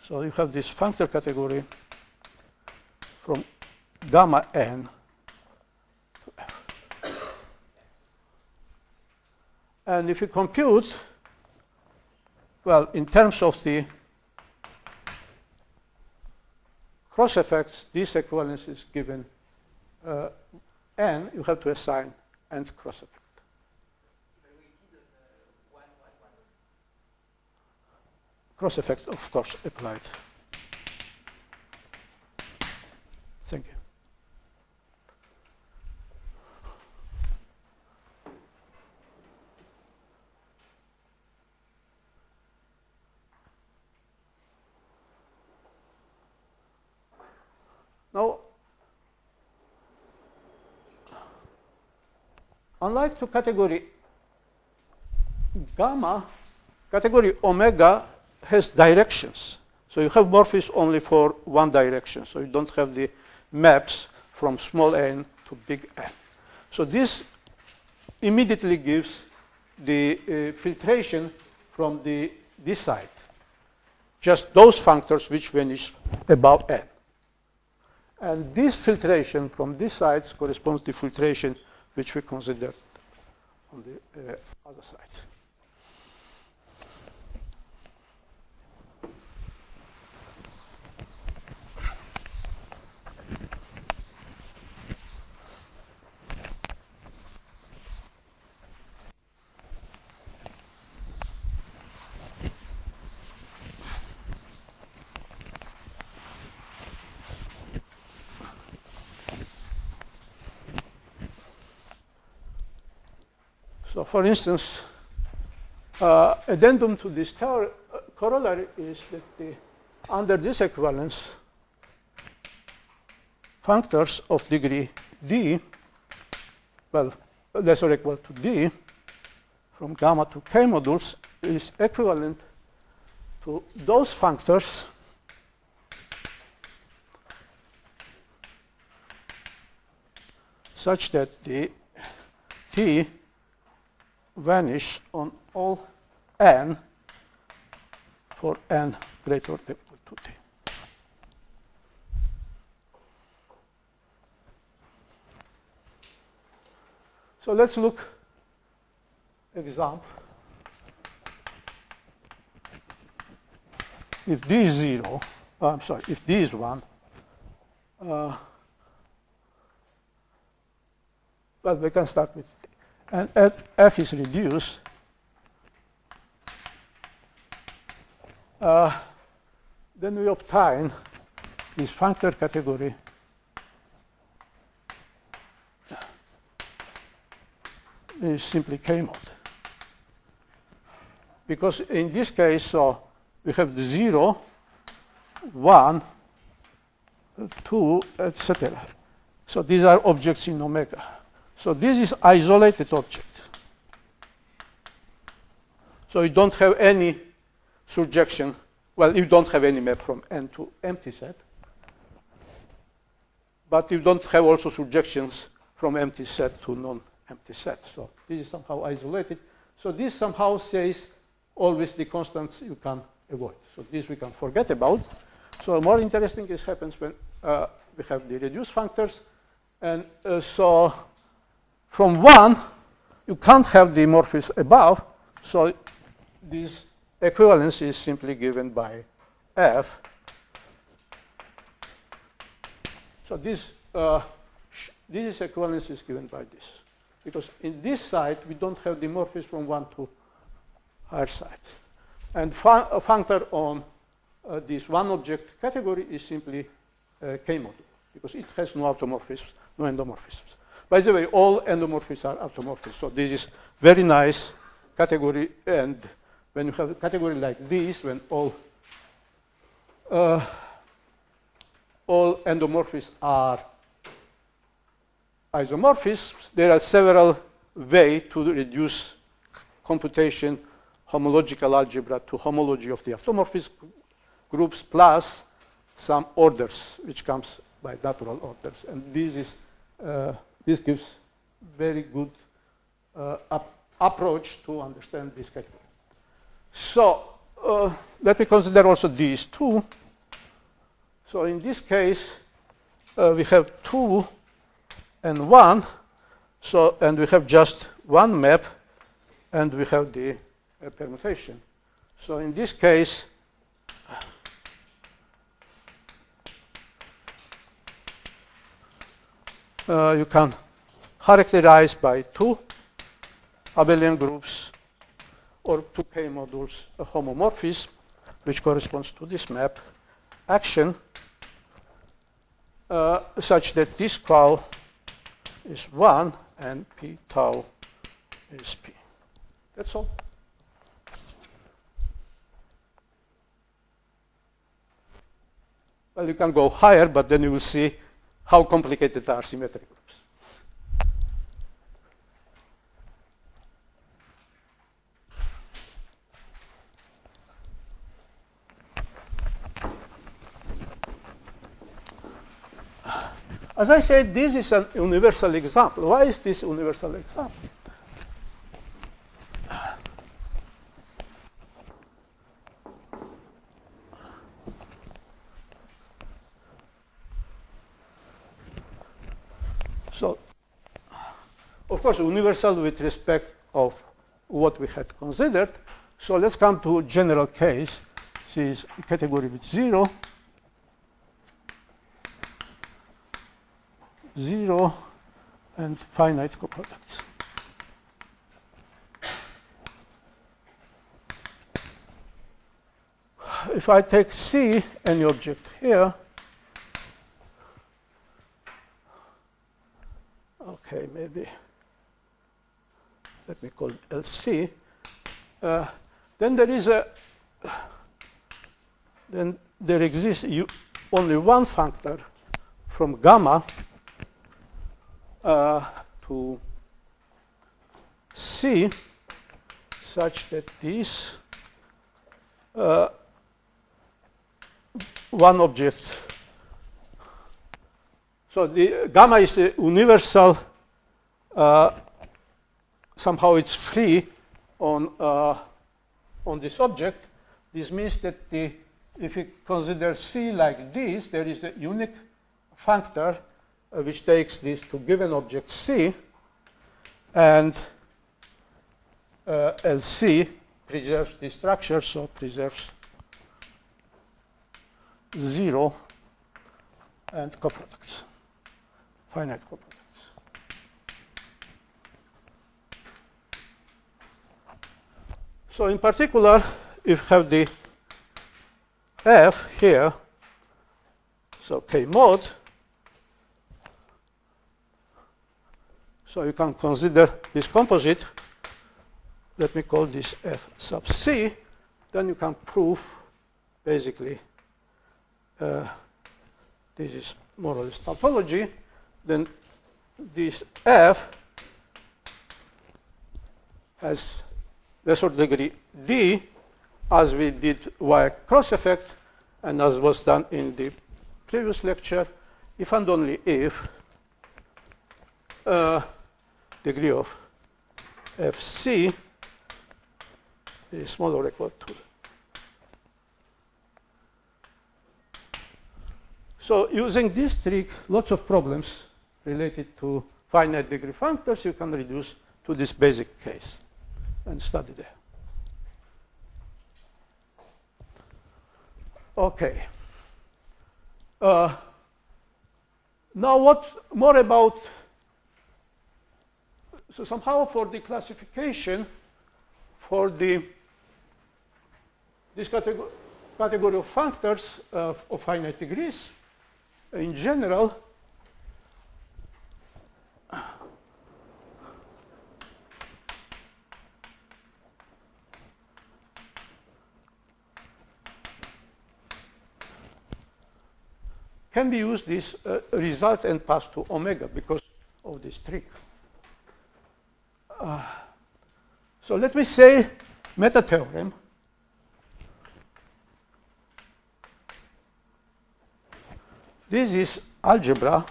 so you have this functor category from gamma n to f. And if you compute, well, in terms of the cross effects, this equivalence is given n, you have to assign nth cross effect. Cross effect, of course, applied. Thank you. Now, unlike to category gamma, category omega has directions. So you have morphisms only for one direction. So you don't have the maps from small n to big N. So this immediately gives the filtration from this side. Just those functors which vanish above N. And this filtration from these sides corresponds to filtration which we considered on the other side. So, for instance, addendum to this corollary is that under this equivalence, functors of degree d, well, less or equal to d, from gamma to k modules is equivalent to those functors such that the t vanish on all n for n greater than equal to t. So let's look example. If d is 0, I'm sorry, if d is 1, well, we can start with t. And f is reduced, then we obtain this functor category is simply k mod. Because in this case, so we have the 0, 1, 2, etc. So these are objects in omega. So this is isolated object. So you don't have any surjection. Well, you don't have any map from n to empty set. But you don't have also surjections from empty set to non-empty set. So this is somehow isolated. So this somehow says always the constants you can avoid. So this we can forget about. So more interesting is happens when we have the reduced functors. And so from 1, you can't have the morphism above. So this equivalence is simply given by f. So this equivalence is given by this. Because in this side, we don't have the morphism from 1 to higher side. And a functor on this one object category is simply k module, because it has no automorphisms, no endomorphisms. By the way, all endomorphisms are automorphisms. So this is very nice category. And when you have a category like this, when all endomorphisms are isomorphisms, there are several ways to reduce computation homological algebra to homology of the automorphism groups plus some orders, which comes by natural orders. And this gives very good approach to understand this category. So let me consider also these two. So in this case, we have 2 and 1. So, and we have just one map, and we have the permutation. So in this case, you can characterize by 2 abelian groups or 2 k modules a homomorphism, which corresponds to this map action, such that this tau is 1 and p tau is p. That's all. Well, you can go higher, but then you will see how complicated are symmetric groups. As I said, this is a universal example. Why is this universal example? So, of course, universal with respect of what we had considered. So let's come to general case. This is category with 0. 0 and finite coproducts. If I take C, any object here, okay, maybe let me call it LC, then there exists only one functor from gamma to C such that this one object. So the gamma is a universal. Somehow it's free on this object. This means that if you consider C like this, there is a unique functor which takes this to given object C, and LC preserves the structure, so preserves 0 and coproducts, finite coproducts. So in particular, if you have the F here, so K mod, so you can consider this composite. Let me call this F sub C. Then you can prove, basically, this is more or less topology. Then this F has lesser degree D, as we did via cross effect, and as was done in the previous lecture, if and only if degree of Fc is smaller or equal to. So using this trick, lots of problems related to finite degree functors you can reduce to this basic case and study there. Okay. Now what more about, so somehow for the classification for this category of functors of finite degrees in general, can be used this result and pass to omega because of this trick. So let me say meta theorem. This is algebra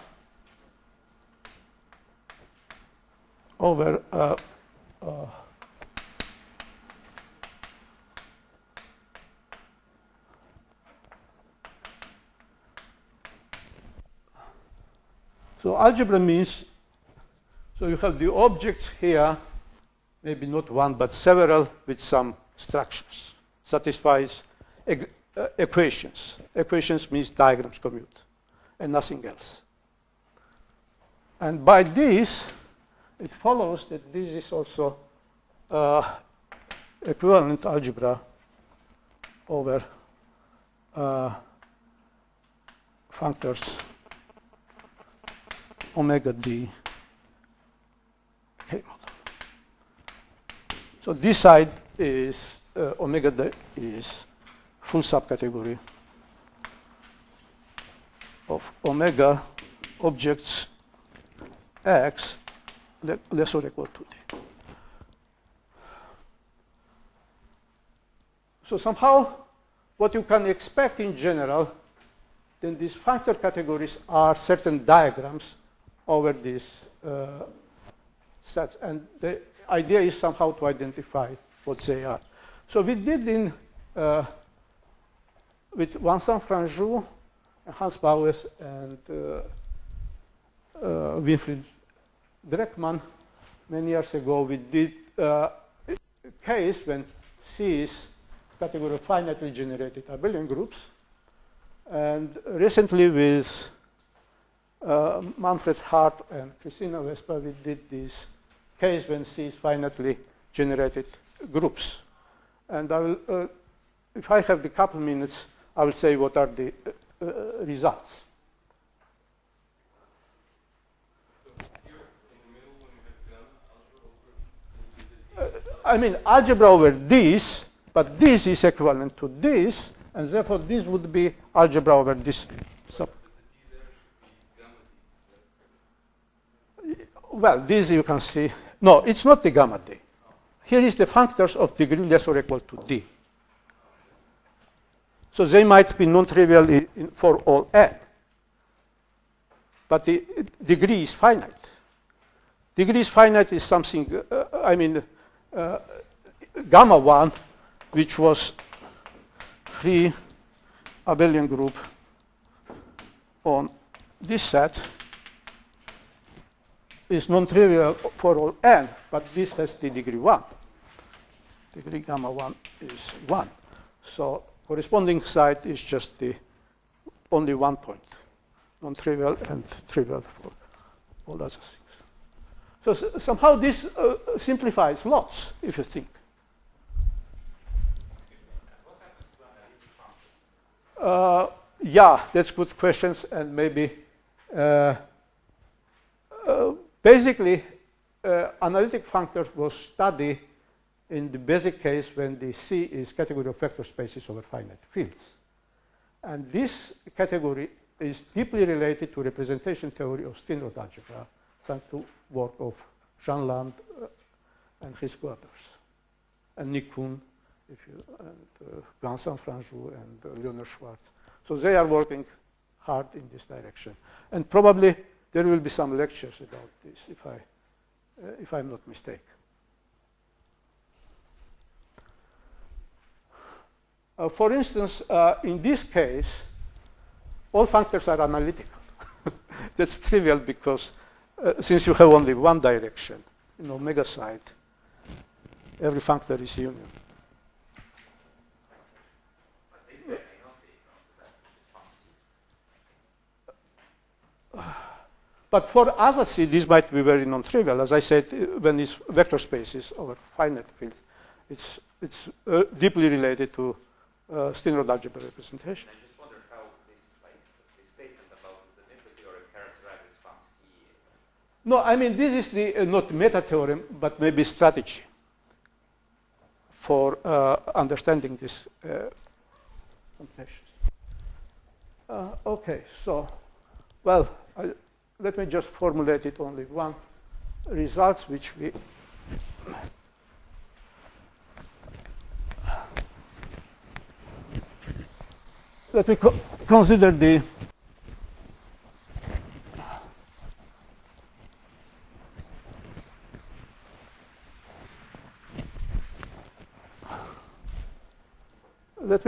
over so algebra means, so you have the objects here, maybe not one, but several with some structures, satisfies equations. Equations means diagrams commute, and nothing else. And by this, it follows that this is also equivalent algebra over functors omega d K mod. So this side is omega d is full subcategory of omega objects x less or equal to d. So somehow what you can expect in general, then these functor categories are certain diagrams over these sets. And the idea is somehow to identify what they are. So we did in with Vincent Franjou, Hans Bauer, and Winfried Dreckmann many years ago. We did a case when C is category of finitely generated abelian groups. And recently with Manfred Hart and Christina Vespa, we did this case when C is finitely generated groups. And I will, if I have the couple minutes, I will say what are the results. I mean, algebra over this, but this is equivalent to this, and therefore this would be algebra over this. well, this you can see. No, it's not the gamma d. Here is the functors of degree less or equal to d. So they might be non-trivial for all n. But the degree is finite. Degree is finite is something, gamma 1, which was free abelian group on this set, is non-trivial for all n, but this has the degree 1. Degree gamma 1 is 1. So corresponding side is just the only 1 point, non-trivial and trivial for all other things. So somehow this simplifies lots, if you think. Yeah, that's good questions, and maybe basically analytic functors was studied in the basic case when the C is category of vector spaces over finite fields. And this category is deeply related to representation theory of standard algebra, thanks to work of Jean Land and his co-authors, and Nick Kuhn, and Vincent Franjou and Leonard Schwartz. So they are working hard in this direction. And probably there will be some lectures about this, if I'm not mistaken. For instance, in this case, all functors are analytical. That's trivial because since you have only one direction, in omega side, every functor is union. But for other C, this might be very non-trivial. As I said, when it's vector spaces over finite fields, it's deeply related to standard algebra representation. I just wonder how this statement about the meta theorem characterizes Func. No, I mean, this is the not meta theorem, but maybe strategy for understanding this computations. Okay, so, well, let me just formulate it only one results which we let me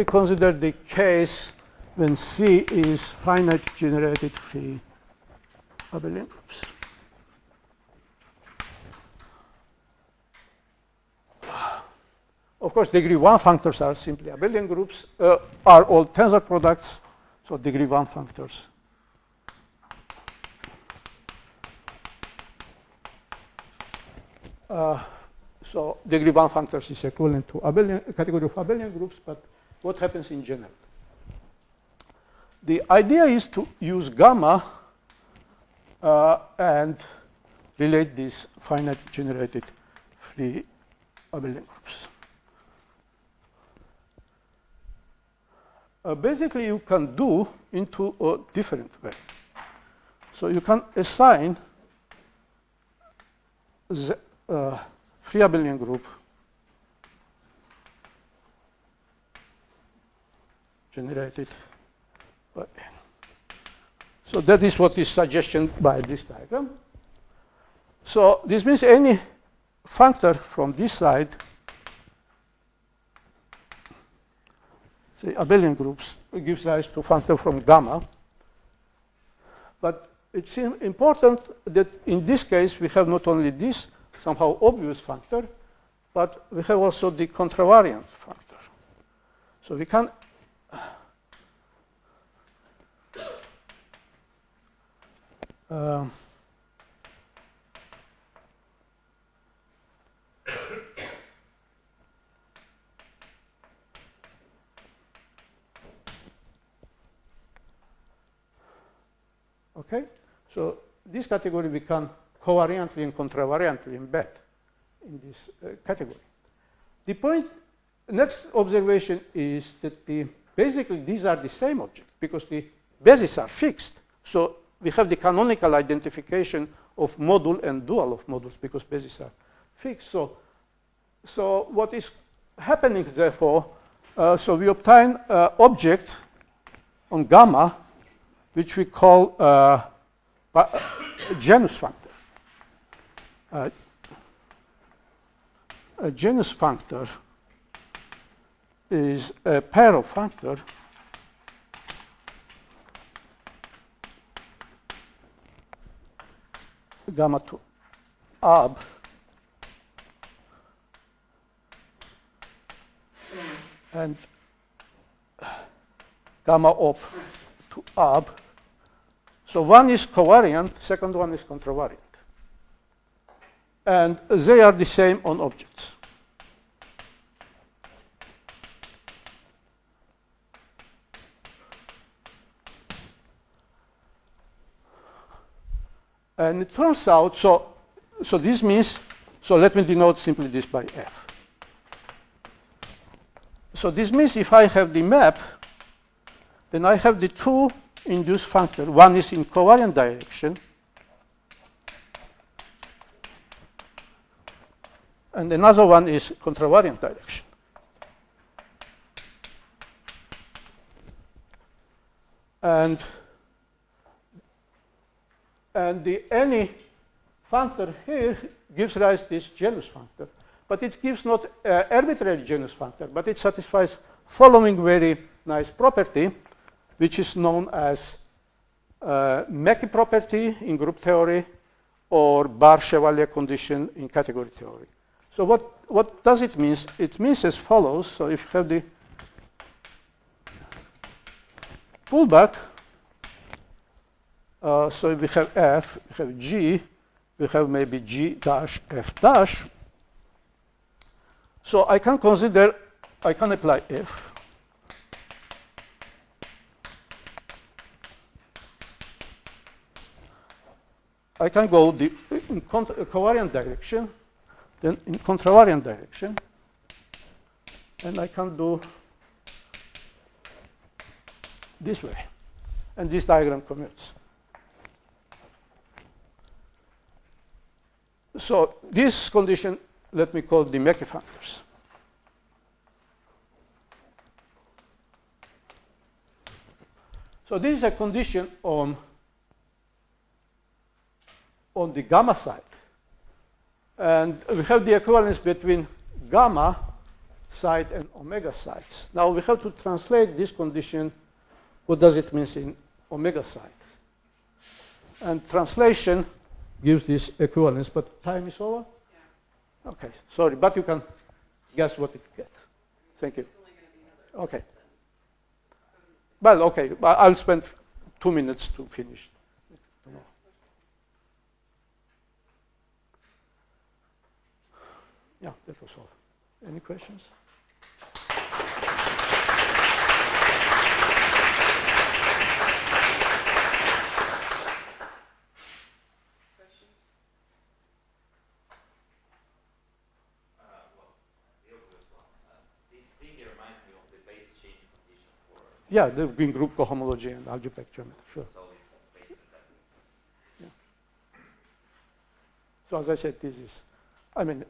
consider the case when C is finite generated free abelian groups. Of course, degree 1 functors are simply abelian groups, are all tensor products, so degree 1 functors. So degree 1 functors is equivalent to category of abelian groups, but what happens in general? The idea is to use gamma and relate these finite generated free abelian groups. Basically, you can do into a different way. So you can assign the free abelian group generated by n. So that is what is suggested by this diagram. So this means any functor from this side, say abelian groups, gives rise to functor from gamma. But it's important that in this case we have not only this somehow obvious functor, but we have also the contravariant functor. So we can okay, so this category we can covariantly and contravariantly embed in this category. The point, next observation is that basically these are the same object because the bases are fixed. So we have the canonical identification of module and dual of modules because bases are fixed. So what is happening, therefore, so we obtain object on gamma, which we call a genus functor. A genus functor is a pair of functor gamma to ab and gamma op to ab. So one is covariant, second one is contravariant. And they are the same on objects. And it turns out, so this means, so let me denote simply this by F. So this means if I have the map, then I have the two induced functor. One is in covariant direction, and another one is contravariant direction. And the any functor here gives rise to this genus functor, but it gives not arbitrary genus functor, but it satisfies following very nice property, which is known as Mackey property in group theory or Bar-Chevalier condition in category theory. So what does it mean? It means as follows. So if you have the pullback, so we have F, we have G, we have maybe G dash F dash. So I can consider, I can apply F. I can go in covariant direction, then in contravariant direction, and I can do this way. And this diagram commutes. So this condition, let me call the Mackey functors. So this is a condition on the gamma side. And we have the equivalence between gamma side and omega sides. Now we have to translate this condition. What does it mean in omega side? And translation gives this equivalence, but time is over? Yeah. Okay, sorry, but you can guess what it gets. Thank you. It's only going to be another. Okay. Well, okay, I'll spend 2 minutes to finish. Yeah, that was all. Any questions? Yeah, they've been group cohomology and algebraic geometry, sure. So it's based on that. Yeah. So as I said, this is, I mean,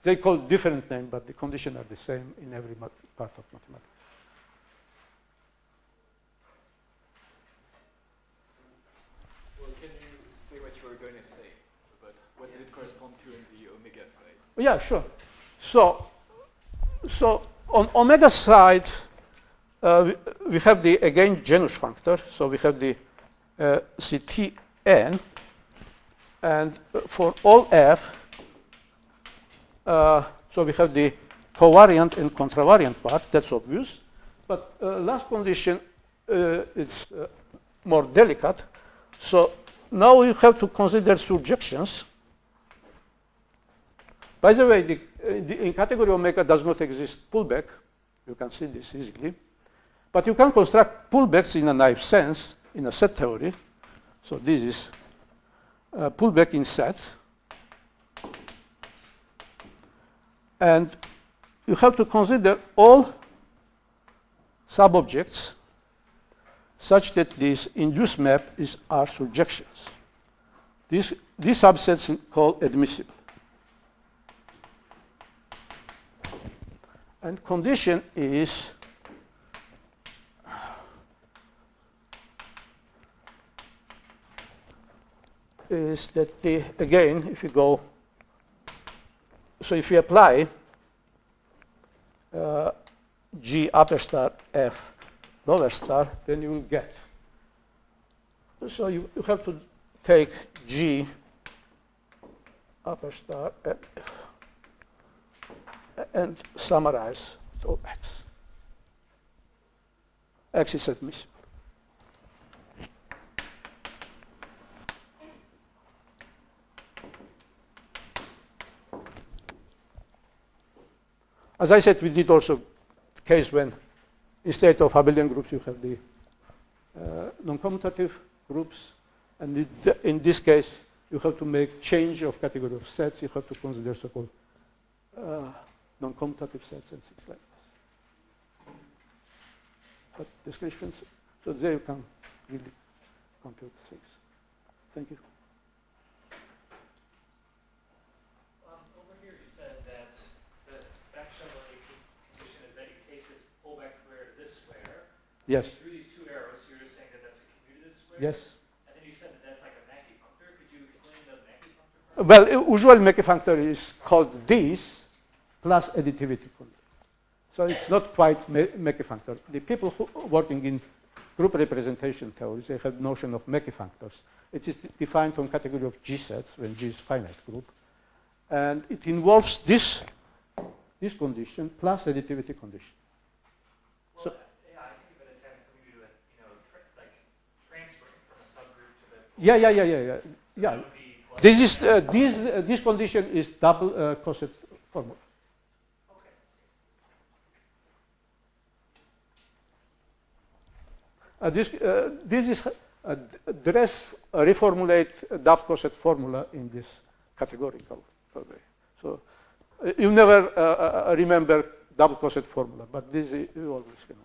they call different names, but the conditions are the same in every part of mathematics. Well, can you say what you were going to say about what did it correspond to in the omega side? Yeah, sure. So on omega side, we have the, again, genus functor. So we have the Ctn. And for all f, so we have the covariant and contravariant part. That's obvious. But last condition, it's more delicate. So now you have to consider surjections. By the way, in category omega does not exist pullback. You can see this easily. But you can construct pullbacks in a naive sense in a set theory. So this is pullback in sets. And you have to consider all subobjects such that this induced map is R surjections. These subsets are called admissible. And condition is that again, if you go, so if you apply G upper star F lower star, then you will get. So you have to take G upper star F and summarize to X. X is admissible. As I said, we did also the case when instead of abelian groups, you have the non-commutative groups. And in this case, you have to make change of category of sets. You have to consider so-called non-commutative sets and things like this. But descriptions, so there you can really compute things. Thank you. Over here, you said that the spectral condition is that you take this pullback square to this square. Yes. And through these two arrows, you're just saying that that's a commutative square? Yes. And then you said that that's like a Mackey functor. Could you explain the Mackey functor? Well, usually Mackey functor is called this plus additivity condition. So it's not quite Mackey functor. The people who are working in group representation theories, they have notion of Mackey functors. It is defined on category of G sets when G is finite group. And it involves this condition plus additivity condition. Well, So, yeah, I think of it as having something to do with, like transferring from a subgroup to the. Yeah. That would be This condition is double coset formula. This is reformulate double coset formula in this categorical way. So you never remember double coset formula, but this you always can.